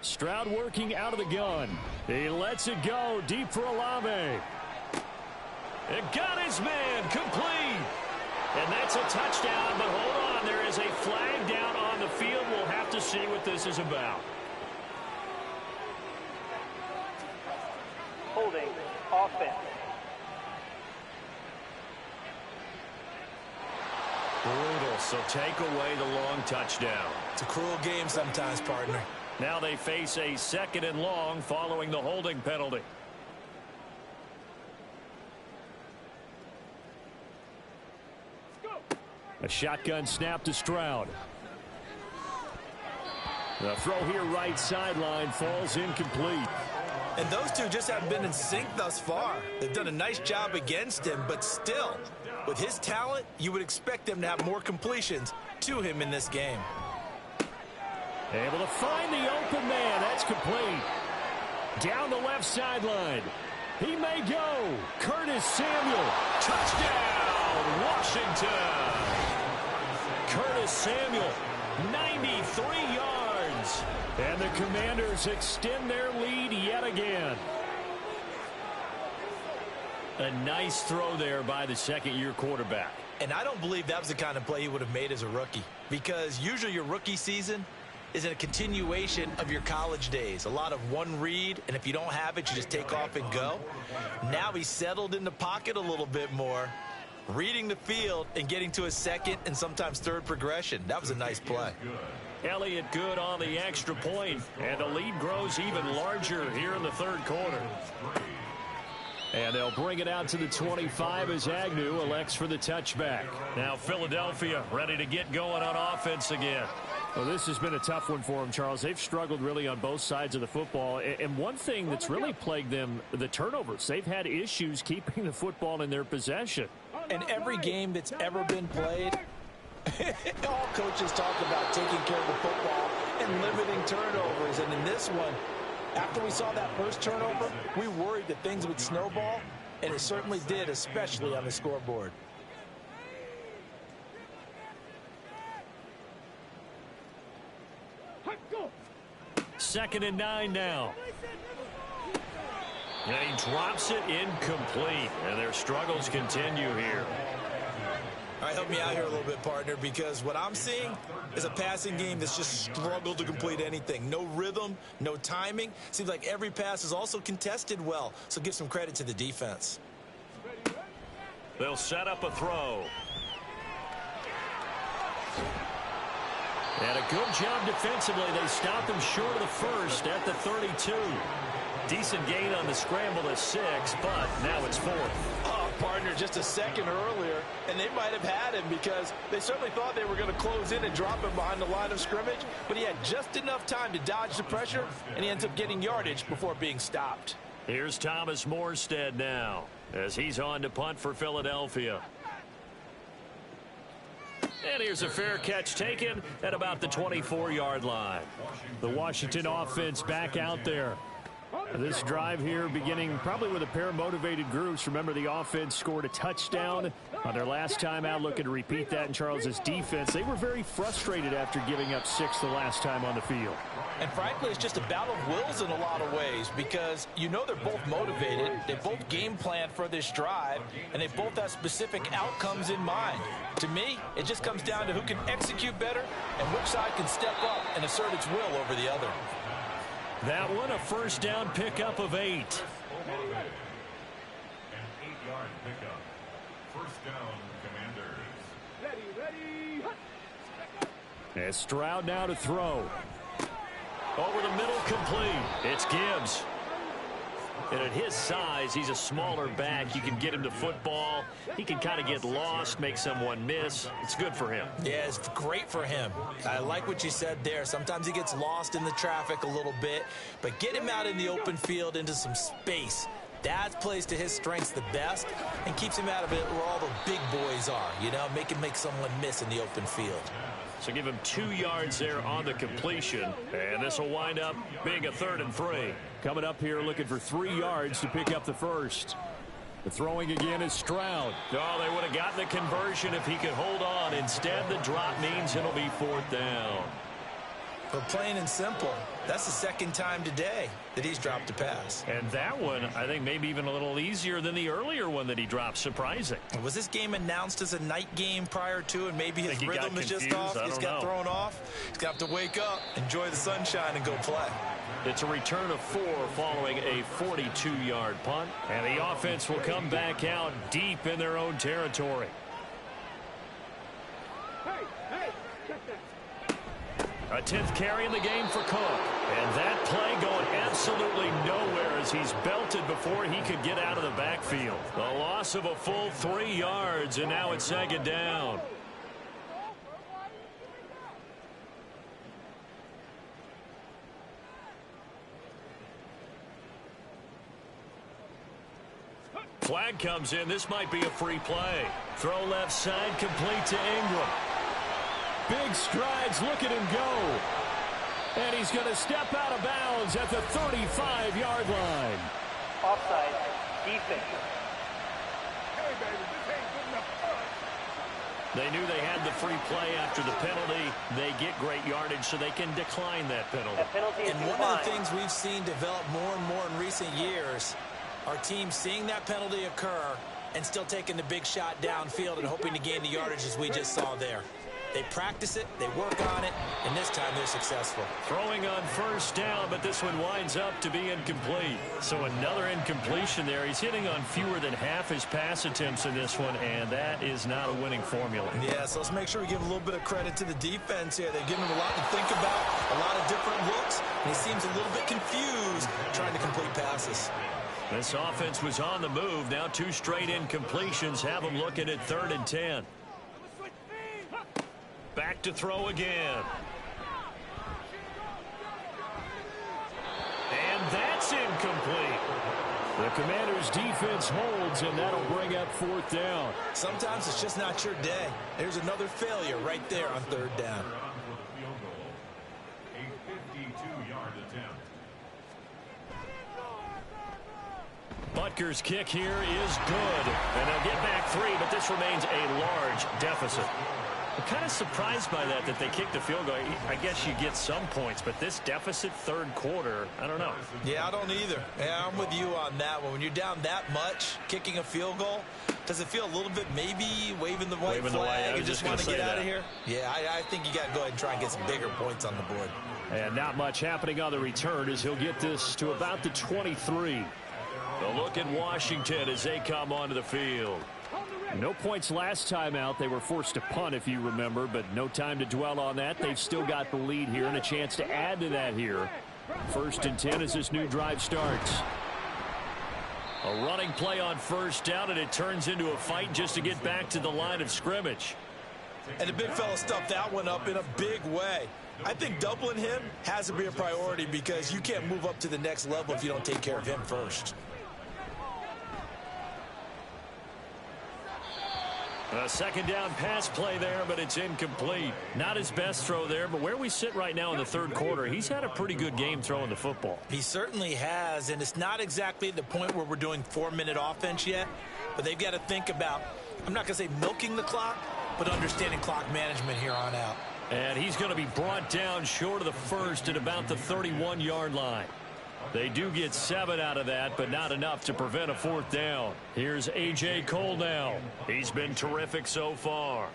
Stroud working out of the gun. He lets it go deep for Olave. It got his man complete. And that's a touchdown, but hold on. There is a flag down on the field. We'll have to see what this is about. Holding offense. Brutal, so take away the long touchdown. It's a cruel game sometimes, partner. Now they face a 2nd and long following the holding penalty. A shotgun snap to Stroud. The throw here right sideline falls incomplete. And those two just haven't been in sync thus far. They've done a nice job against him, but still, with his talent, you would expect them to have more completions to him in this game. Able to find the open man. That's complete. Down the left sideline. He may go. Curtis Samuel. Touchdown, Washington. Curtis Samuel, 93 yards. And the Commanders extend their lead yet again. A nice throw there by the 2nd-year quarterback. And I don't believe that was the kind of play he would have made as a rookie, because usually your rookie season is a continuation of your college days. A lot of one read, and if you don't have it, you just take off and go. Now he's settled in the pocket a little bit more, reading the field and getting to a 2nd and sometimes 3rd progression. That was a nice play. Elliott good on the extra point, and the lead grows even larger here in the 3rd quarter. And they'll bring it out to the 25 as Agnew elects for the touchback. Now Philadelphia ready to get going on offense again. Well, this has been a tough one for them, Charles. They've struggled really on both sides of the football. And one thing that's really plagued them, the turnovers. They've had issues keeping the football in their possession. And every game that's ever been played, all coaches talk about taking care of the football and limiting turnovers. And in this one, After we saw that first turnover, we worried that things would snowball, and it certainly did, especially on the scoreboard. Second and 9 now. And he drops it incomplete, and their struggles continue here. All right, help me out here a little bit, partner, because what I'm seeing is a passing game that's just struggled to complete anything. No rhythm, no timing. Seems like every pass is also contested well, so give some credit to the defense. They'll set up a throw. And a good job defensively. They stopped him short of the first at the 32. Decent gain on the scramble to 6, but now it's 4th. Oh, partner, just a second earlier, and they might have had him because they certainly thought they were going to close in and drop him behind the line of scrimmage, but he had just enough time to dodge the pressure, and he ends up getting yardage before being stopped. Here's Thomas Morstead now as he's on to punt for Philadelphia. And here's a fair catch taken at about the 24-yard line. The Washington offense back out there. This drive here beginning probably with a pair of motivated groups. Remember, the offense scored a touchdown on their last time out. Looking to repeat that in Charles's defense. They were very frustrated after giving up 6 the last time on the field. And frankly, it's just a battle of wills in a lot of ways because you know they're both motivated, they both game plan for this drive, and they both have specific outcomes in mind. To me, it just comes down to who can execute better and which side can step up and assert its will over the other. That one a first down pickup of 8. An 8-yard pickup. First down, Commanders. Ready. As Stroud now to throw. Over the middle, complete. It's Gibbs. And at his size, he's a smaller back. You can get him to football. He can kind of get lost, make someone miss. It's good for him. Yeah, it's great for him. I like what you said there. Sometimes he gets lost in the traffic a little bit, but get him out in the open field into some space. That plays to his strengths the best and keeps him out of it where all the big boys are, you know, make someone miss in the open field. So give him 2 yards there on the completion, and this will wind up being a 3rd and 3. Coming up here looking for 3 yards to pick up the first. The throwing again is Stroud. Oh, they would have gotten the conversion if he could hold on. Instead, the drop means it'll be 4th down. But plain and simple, that's the second time today that he's dropped a pass. And that one, I think, maybe even a little easier than the earlier one that he dropped. Surprising. Was this game announced as a night game prior to, and maybe his rhythm is just off? He's got thrown off. He's got to wake up, enjoy the sunshine, and go play. It's a return of 4 following a 42-yard punt. And the offense will come back out deep in their own territory. Hey, check that. A 10th carry in the game for Cook. And that play going absolutely nowhere as he's belted before he could get out of the backfield. The loss of a full 3 yards, and now it's 2nd down. Flag comes in. This might be a free play. Throw left side, complete to Ingram. Big strides, look at him go. And he's going to step out of bounds at the 35-yard line. Offside. Defense. Hey, baby, this ain't good enough for us. They knew they had the free play after the penalty. They get great yardage, so they can decline that penalty. And one of the things we've seen develop more and more in recent years are teams seeing that penalty occur and still taking the big shot downfield and hoping to gain the yardage as we just saw there. They practice it, they work on it, and this time they're successful. Throwing on first down, but this one winds up to be incomplete. So another incompletion there. He's hitting on fewer than half his pass attempts in this one, and that is not a winning formula. Yeah, so let's make sure we give a little bit of credit to the defense here. They've given him a lot to think about, a lot of different looks, and he seems a little bit confused trying to complete passes. This offense was on the move. Now 2 straight incompletions have them looking at 3rd and 10. Back to throw again. And that's incomplete. The Commanders' defense holds, and that'll bring up 4th down. Sometimes it's just not your day. There's another failure right there on 3rd down. A 52-yard attempt. Rutgers kick here is good. And they'll get back 3, but this remains a large deficit. I'm kind of surprised by that they kicked the field goal. I guess you get some points, but this deficit third quarter, I don't know. Yeah, I don't either. Yeah, I'm with you on that one. When you're down that much, kicking a field goal, does it feel a little bit maybe waving the white flag and just want to get out of here? Yeah, I think you got to go ahead and try and get some bigger points on the board. And not much happening on the return as he'll get this to about the 23. A look at Washington as they come onto the field. No points last time out. They were forced to punt, if you remember, but no time to dwell on that. They've still got the lead here and a chance to add to that here. 1st and 10 as this new drive starts. A running play on first down, and it turns into a fight just to get back to the line of scrimmage. And the big fella stuffed that one up in a big way. I think doubling him has to be a priority because you can't move up to the next level if you don't take care of him first. A 2nd down pass play there, but it's incomplete. Not his best throw there, but where we sit right now in the third quarter, he's had a pretty good game throwing the football. He certainly has, and it's not exactly the point where we're doing 4-minute offense yet, but they've got to think about, I'm not going to say milking the clock, but understanding clock management here on out. And he's going to be brought down short of the first at about the 31-yard line. They do get 7 out of that, but not enough to prevent a 4th down. Here's A.J. Cole now. He's been terrific so far.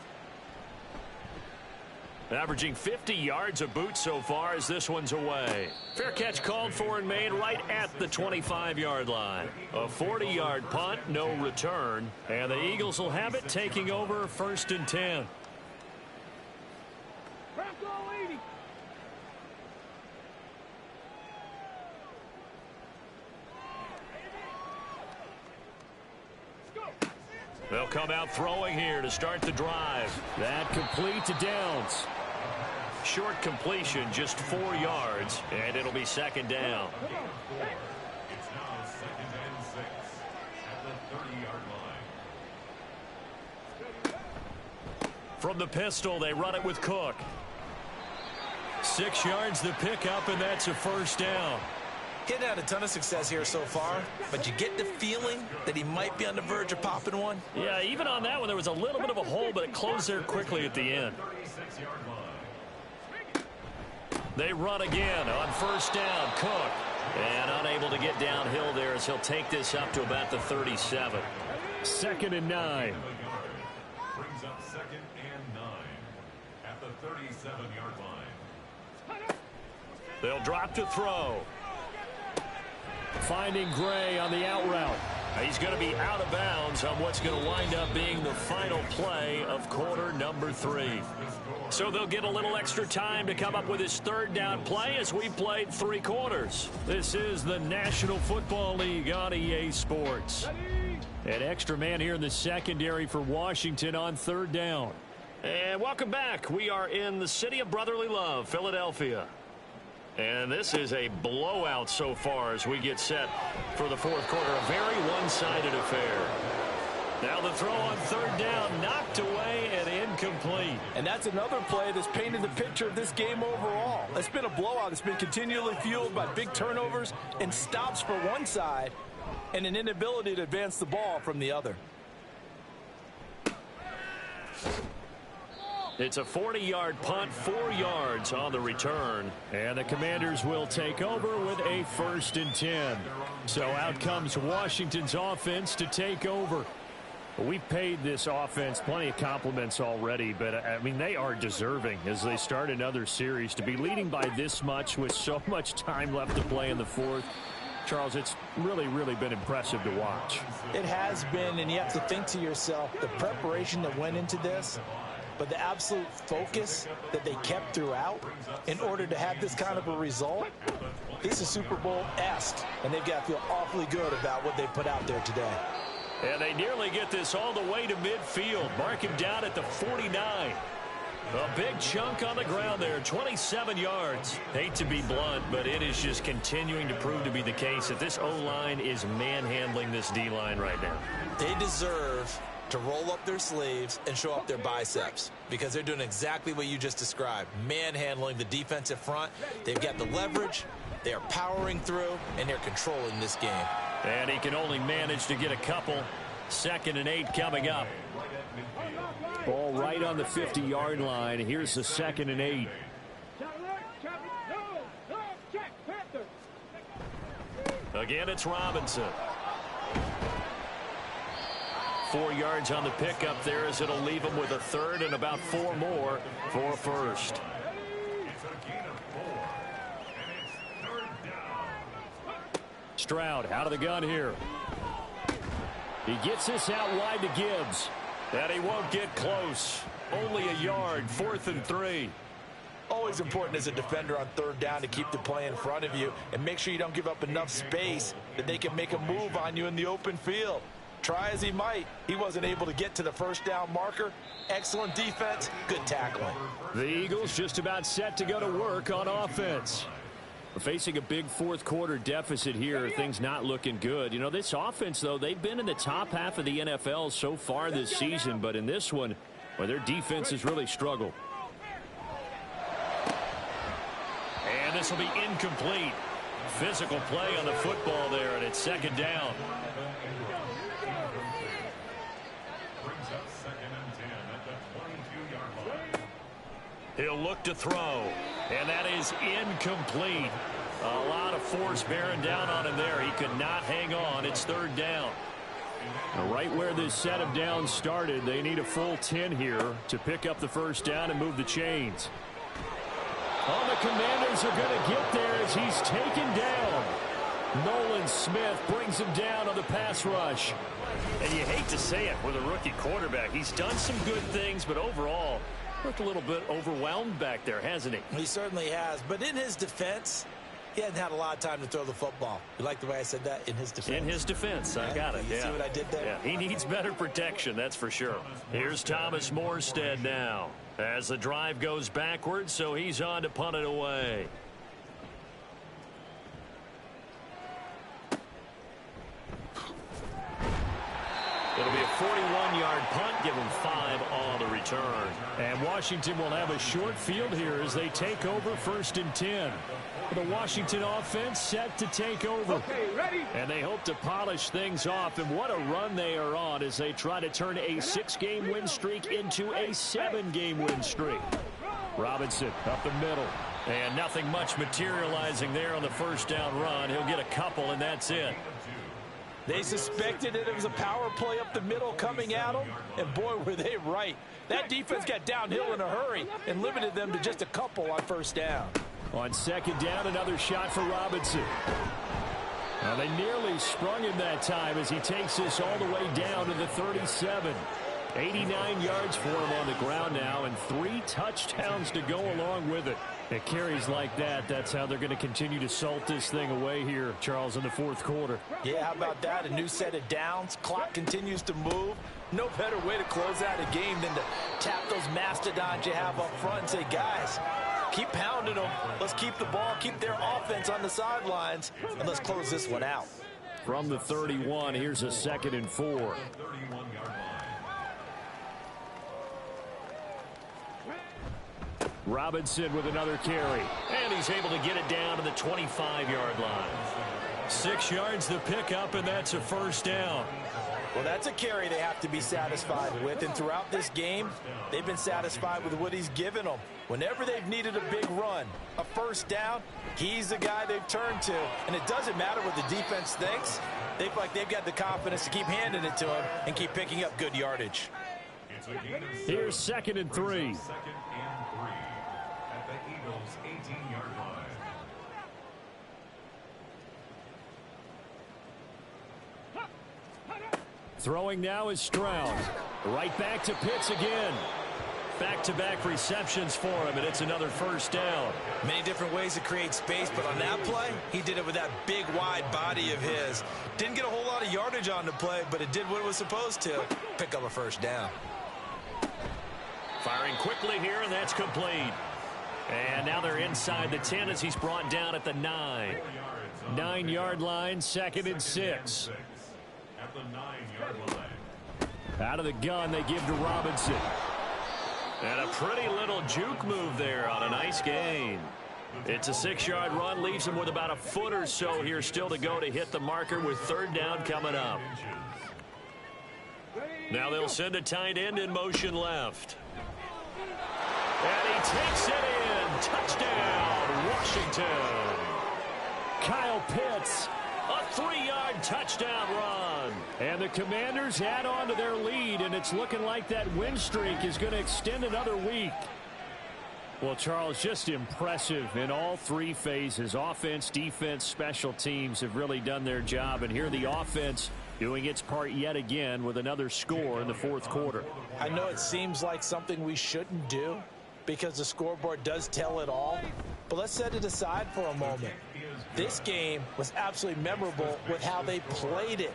Averaging 50 yards a boot so far as this one's away. Fair catch called for and made right at the 25-yard line. A 40-yard punt, no return. And the Eagles will have it taking over 1st and 10. They'll come out throwing here to start the drive. That complete to Downs. Short completion, just 4 yards, and it'll be 2nd down. It's now 2nd and 6 at the 30-yard line. From the pistol, they run it with Cook. 6 yards the pickup, and that's a 1st down. He hadn't had a ton of success here so far, but you get the feeling that he might be on the verge of popping one. Yeah, even on that one, there was a little bit of a hole, but it closed there quickly at the end. They run again on 1st down. Cook. And unable to get downhill there as he'll take this up to about the 37. 2nd and 9. Brings up 2nd and 9 at the 37-yard line. They'll drop to throw. Finding Gray on the out route. He's going to be out of bounds on what's going to wind up being the final play of quarter number 3. So they'll get a little extra time to come up with his 3rd down play as we played 3 quarters. This is the National Football League on EA Sports. An extra man here in the secondary for Washington on 3rd down. And welcome back. We are in the city of brotherly love, Philadelphia. And this is a blowout so far as we get set for the 4th quarter. A very one-sided affair. Now the throw on 3rd down, knocked away and incomplete. And that's another play that's painted the picture of this game overall. It's been a blowout. It's been continually fueled by big turnovers and stops for one side and an inability to advance the ball from the other. It's a 40-yard punt, 4 yards on the return. And the Commanders will take over with a 1st and 10. So out comes Washington's offense to take over. We've paid this offense plenty of compliments already, but, I mean, they are deserving as they start another series. To be leading by this much with so much time left to play in the 4th, Charles, it's really, really been impressive to watch. It has been, and you have to think to yourself, the preparation that went into this, but the absolute focus that they kept throughout in order to have this kind of a result, this is Super Bowl-esque, and they've got to feel awfully good about what they put out there today. And they nearly get this all the way to midfield. Mark him down at the 49. A big chunk on the ground there, 27 yards. Hate to be blunt, but it is just continuing to prove to be the case that this O-line is manhandling this D-line right now. They deserve to roll up their sleeves and show up their biceps because they're doing exactly what you just described, manhandling the defensive front. They've got the leverage, they are powering through, and they're controlling this game. And he can only manage to get a couple. 2nd and 8 coming up. Ball right on the 50-yard line. Here's the 2nd and 8. Again, it's Robinson. 4 yards on the pickup there as it'll leave him with a 3rd and about 4 more for a first. Stroud out of the gun here. He gets this out wide to Gibbs. And he won't get close. Only a yard, 4th and 3. Always important as a defender on 3rd down to keep the play in front of you and make sure you don't give up enough space that they can make a move on you in the open field. Try as he might, he wasn't able to get to the 1st down marker. Excellent defense, good tackling. The Eagles just about set to go to work on offense. We're facing a big 4th quarter deficit here. Things not looking good. You know, this offense, though, they've been in the top half of the NFL so far this season. But in this one, well, their defense has really struggled. And this will be incomplete. Physical play on the football there, and it's 2nd down. He'll look to throw, and that is incomplete. A lot of force bearing down on him there. He could not hang on. It's 3rd down. Right where this set of downs started, they need a full 10 here to pick up the 1st down and move the chains. Oh, the Commanders are going to get there as he's taken down. Nolan Smith brings him down on the pass rush. And you hate to say it with a rookie quarterback. He's done some good things, but overall, looked a little bit overwhelmed back there, hasn't he? He certainly has. But in his defense, he hasn't had a lot of time to throw the football. You like the way I said that? In his defense. In his defense. I got it. You see what I did there? Yeah, he needs better protection, that's for sure. Here's Thomas Morstead now as the drive goes backwards, so he's on to punt it away. It'll be a 41-yard punt, give him 5 on the return. And Washington will have a short field here as they take over 1st and 10. The Washington offense set to take over. Okay, ready? And they hope to polish things off. And what a run they are on as they try to turn a 6-game win streak into a 7-game win streak. Robinson up the middle. And nothing much materializing there on the 1st down run. He'll get a couple, and that's it. They suspected that it was a power play up the middle coming at them, and boy, were they right. That defense got downhill in a hurry and limited them to just a couple on 1st down. On 2nd down, another shot for Robinson. Now they nearly sprung him that time as he takes this all the way down to the 37. 89 yards for him on the ground now, and 3 touchdowns to go along with it. It carries like that. That's how they're going to continue to salt this thing away here, Charles, in the 4th quarter. Yeah, how about that? A new set of downs. Clock continues to move. No better way to close out a game than to tap those mastodons you have up front and say, guys, keep pounding them. Let's keep the ball, keep their offense on the sidelines, and let's close this one out. From the 31, here's a 2nd and 4. Robinson with another carry. And he's able to get it down to the 25-yard line. 6 yards the pickup, and that's a 1st down. Well, that's a carry they have to be satisfied with. And throughout this game, they've been satisfied with what he's given them. Whenever they've needed a big run, a 1st down, he's the guy they've turned to. And it doesn't matter what the defense thinks. They feel like they've got the confidence to keep handing it to him and keep picking up good yardage. Here's 2nd and 3. At the Eagles' 18-yard line. Throwing now is Stroud. Right back to Pitts again. Back-to-back receptions for him, and it's another 1st down. Many different ways to create space, but on that play, he did it with that big, wide body of his. Didn't get a whole lot of yardage on the play, but it did what it was supposed to. Pick up a 1st down. Firing quickly here, and that's complete. And now they're inside the 10 as he's brought down at the 9. 9-yard line, 2nd and 6. At the 9-yard line. Out of the gun, they give to Robinson. And a pretty little juke move there on a nice gain. It's a 6-yard run, leaves him with about a foot or so here still to go to hit the marker with third down coming up. Now they'll send a tight end in motion left. And he takes it in. Touchdown, Washington. Kyle Pitts. A 3-yard touchdown run. And the Commanders add on to their lead, and it's looking like that win streak is going to extend another week. Well, Charles, just impressive in all three phases. Offense, defense, special teams have really done their job. And here the offense doing its part yet again with another score in the fourth quarter. I know it seems like something we shouldn't do because the scoreboard does tell it all. But let's set it aside for a moment. This game was absolutely memorable with how they played it.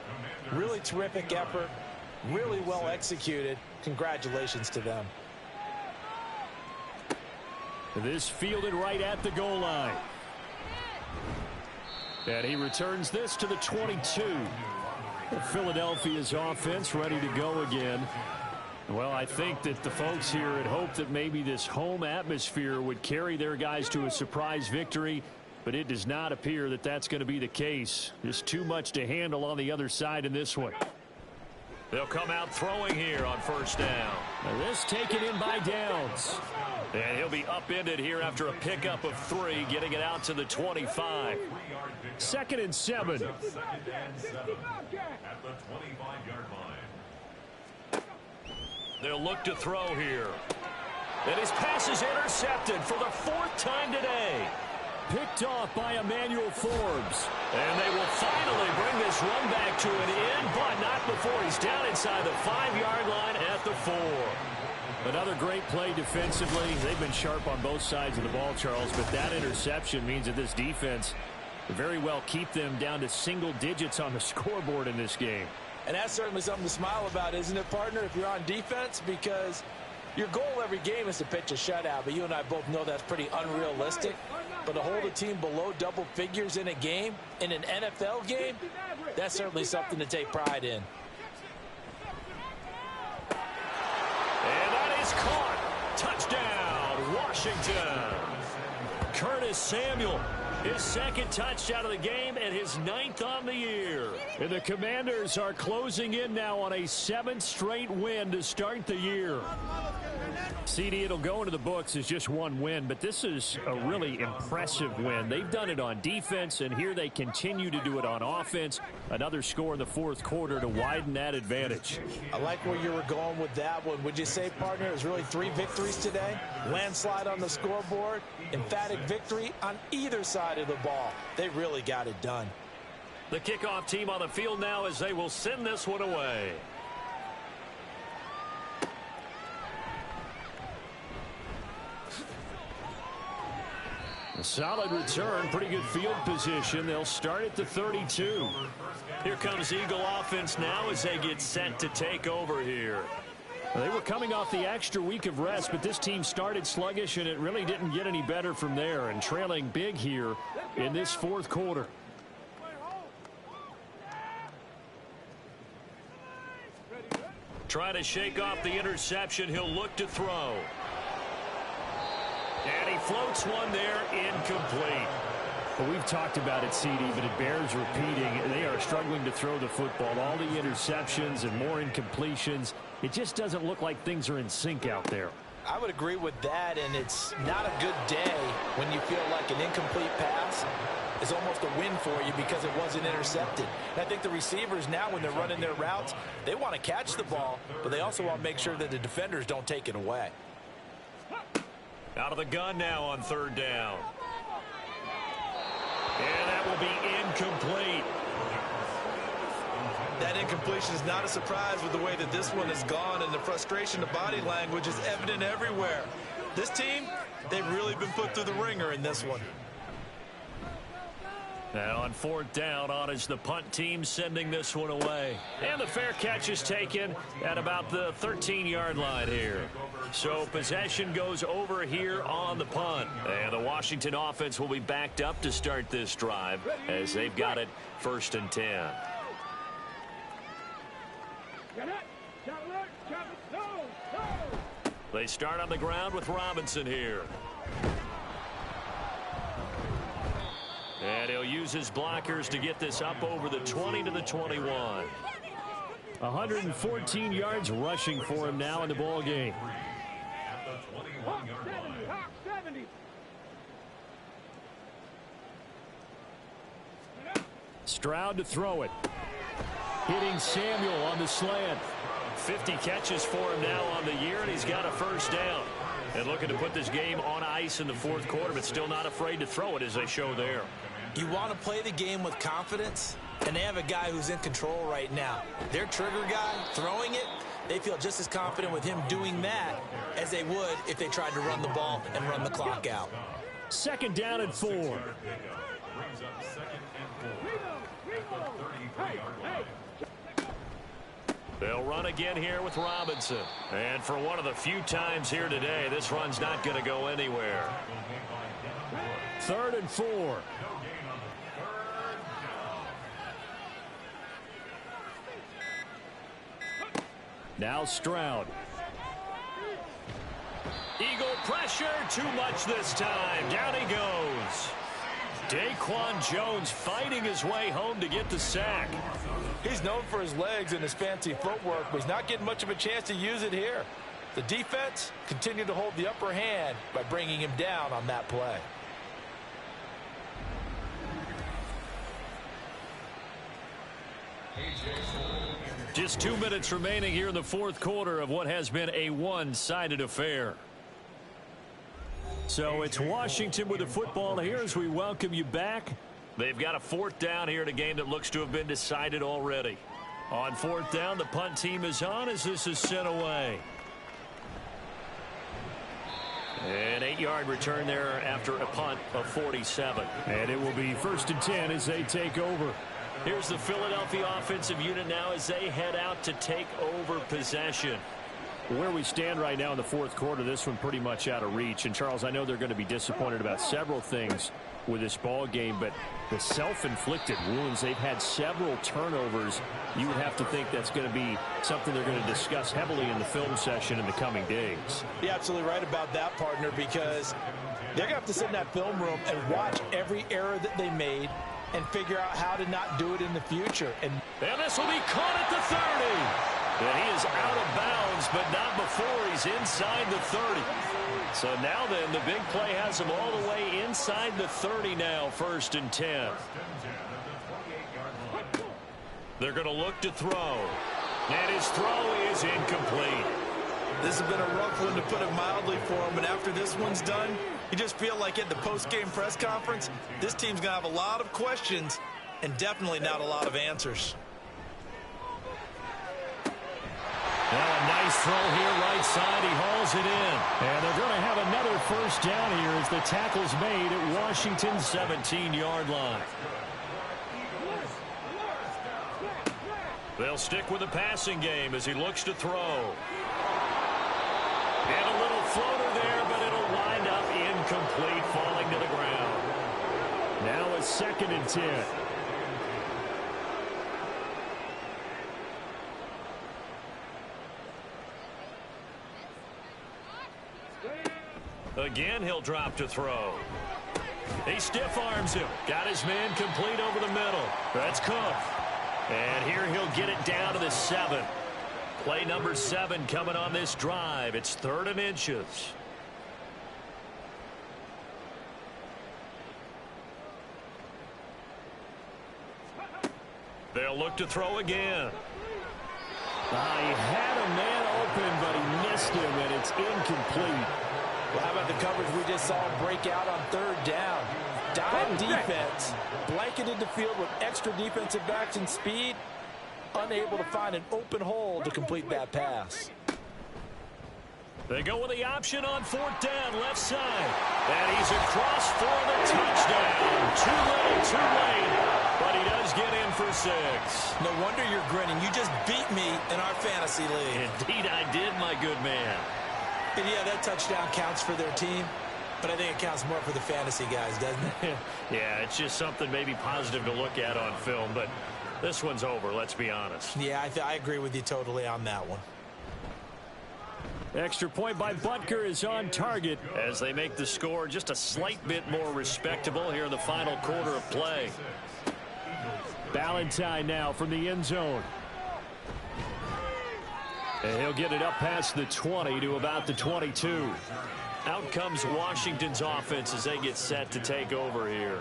Really terrific effort, really well executed. Congratulations to them. This fielded right at the goal line. And he returns this to the 22. Philadelphia's offense ready to go again. Well, I think that the folks here had hoped that maybe this home atmosphere would carry their guys to a surprise victory, but it does not appear that that's going to be the case. There's too much to handle on the other side in this one. They'll come out throwing here on first down. Now this taken in by Downs. And he'll be upended here after a pickup of 3, getting it out to the 25. 2nd and 7. At the 25-yard line. They'll look to throw here. And his pass is intercepted for the 4th time today. Picked off by Emmanuel Forbes. And they will finally bring this run back to an end, but not before he's down inside the 5-yard line at the 4. Another great play defensively. They've been sharp on both sides of the ball, Charles, but that interception means that this defense will very well keep them down to single digits on the scoreboard in this game. And that's certainly something to smile about, isn't it, partner, if you're on defense? Because your goal every game is to pitch a shutout, but you and I both know that's pretty unrealistic. But to hold a team below double figures in a game, in an NFL game, that's certainly something to take pride in. And that is caught. Touchdown, Washington. Curtis Samuel, his 2nd touchdown of the game and his 9th on the year. And the Commanders are closing in now on a 7th straight win to start the year. CD, it'll go into the books as just one win, but this is a really impressive win. They've done it on defense, and here they continue to do it on offense. Another score in the fourth quarter to widen that advantage. I like where you were going with that one. Would you say, partner, it was really 3 victories today? Landslide on the scoreboard, emphatic victory on either side of the ball. They really got it done. The kickoff team on the field now as they will send this one away. A solid return, pretty good field position. They'll start at the 32. Here comes Eagle offense now as they get set to take over here. They were coming off the extra week of rest, but this team started sluggish, and it really didn't get any better from there, and trailing big here in this fourth quarter. Trying to shake off the interception. He'll look to throw. And he floats one there, incomplete. Well, we've talked about it, CD, but it bears repeating. They are struggling to throw the football. All the interceptions and more incompletions. It just doesn't look like things are in sync out there. I would agree with that, and it's not a good day when you feel like an incomplete pass is almost a win for you because it wasn't intercepted. And I think the receivers now, when they're running their routes, they want to catch the ball, but they also want to make sure that the defenders don't take it away. Out of the gun now on 3rd down. And that will be incomplete. That incompletion is not a surprise with the way that this one has gone, and the frustration, the body language is evident everywhere. This team, they've really been put through the ringer in this one. Now on 4th down, on is the punt team sending this one away. And the fair catch is taken at about the 13-yard line here. So possession goes over here on the punt. And the Washington offense will be backed up to start this drive as they've got it 1st and 10. They start on the ground with Robinson here. And he'll use his blockers to get this up over the 20 to the 21. 114 yards rushing for him now in the ball game. Stroud to throw it. Hitting Samuel on the slant. 50 catches for him now on the year, and he's got a first down. And looking to put this game on ice in the fourth quarter, but still not afraid to throw it as they show there. You want to play the game with confidence, and they have a guy who's in control right now. Their trigger guy throwing it, they feel just as confident with him doing that as they would if they tried to run the ball and run the clock out. Second down and 4. Brings up second and 4 at the 33-yard line. They'll run again here with Robinson. And for one of the few times here today, this run's not going to go anywhere. Third and 4. Now Stroud. Eagle pressure, too much this time. Down he goes. Daquan Jones fighting his way home to get the sack. He's known for his legs and his fancy footwork, but he's not getting much of a chance to use it here. The defense continued to hold the upper hand by bringing him down on that play. Just 2 minutes remaining here in the fourth quarter of what has been a one-sided affair. So it's Washington with the football here as we welcome you back. They've got a fourth down here in a game that looks to have been decided already. On fourth down, the punt team is on as this is sent away. An 8-yard return there after a punt of 47. And it will be 1st and 10 as they take over. Here's the Philadelphia offensive unit now as they head out to take over possession. Where we stand right now in the fourth quarter, this one pretty much out of reach. And, Charles, I know they're going to be disappointed about several things with this ball game, but the self-inflicted wounds, they've had several turnovers. You would have to think that's going to be something they're going to discuss heavily in the film session in the coming days. You're absolutely right about that, partner, because they're going to have to sit in that film room and watch every error that they made and figure out how to not do it in the future. And this will be caught at the 30. And he is out of bounds, but not before he's inside the 30. So now then, the big play has him all the way inside the 30 now, 1st and 10. They're going to look to throw. And his throw is incomplete. this has been a rough one, to put it mildly, for him. And after this one's done, you just feel like at the post-game press conference, this team's going to have a lot of questions and definitely not a lot of answers. Well, a nice throw here right side. He hauls it in. And they're going to have another first down here as the tackle's made at Washington's 17-yard line. They'll stick with the passing game as he looks to throw. And a little floater there, but it'll wind up incomplete, falling to the ground. Now a 2nd and 10. Again, he'll drop to throw. He stiff arms him. Got his man complete over the middle. That's Cook. And here he'll get it down to the 7. Play number 7 coming on this drive. It's 3rd and inches. They'll look to throw again. He had a man open, but he missed him, and it's incomplete. Well, how about the coverage we just saw break out on 3rd down? Dive defense, blanketed the field with extra defensive backs and speed, unable to find an open hole to complete that pass. They go with the option on 4th down, left side. And he's across for the touchdown. Too little, too late. But he does get in for 6. No wonder you're grinning. You just beat me in our fantasy league. Indeed I did, my good man. And yeah, that touchdown counts for their team, but I think it counts more for the fantasy guys, doesn't it? Yeah, it's just something maybe positive to look at on film, but this one's over, let's be honest. Yeah, I agree with you totally on that one. Extra point by Butker is on target. As they make the score just a slight bit more respectable here in the final quarter of play. Ballantyne now from the end zone. And he'll get it up past the 20 to about the 22. Out comes Washington's offense as they get set to take over here.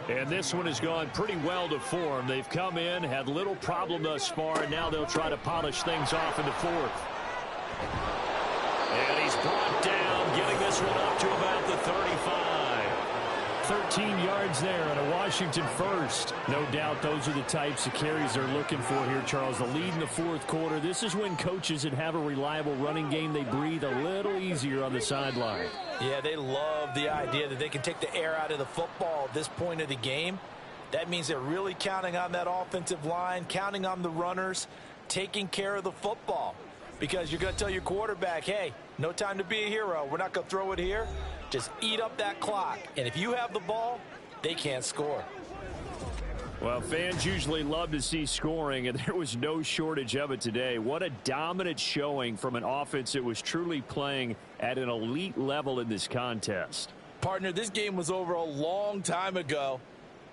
And this one has gone pretty well to form. They've come in, had little problem thus far, and now they'll try to polish things off in the fourth. And he's brought down, getting this one up to about the 35. 13 yards there and a Washington first. No doubt those are the types of carries they're looking for here, Charles. The lead in the fourth quarter. This is when coaches that have a reliable running game, they breathe a little easier on the sideline. Yeah, they love the idea that they can take the air out of the football at this point of the game. That means they're really counting on that offensive line, counting on the runners, taking care of the football. Because you're going to tell your quarterback, hey, no time to be a hero. We're not going to throw it here. Just eat up that clock. And if you have the ball, they can't score. Well, fans usually love to see scoring, and there was no shortage of it today. What a dominant showing from an offense that was truly playing at an elite level in this contest. Partner, this game was over a long time ago,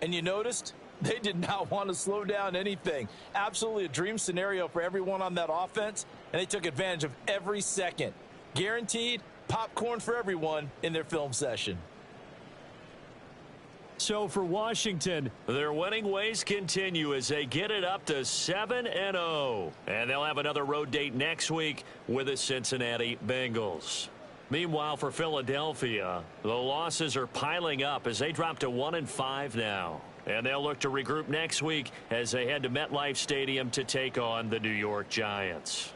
and you noticed they did not want to slow down anything. Absolutely a dream scenario for everyone on that offense, and they took advantage of every second. Guaranteed popcorn for everyone in their film session. So for Washington, their winning ways continue as they get it up to 7-0. And they'll have another road date next week with the Cincinnati Bengals. Meanwhile, for Philadelphia, the losses are piling up as they drop to 1-5 now. And they'll look to regroup next week as they head to MetLife Stadium to take on the New York Giants.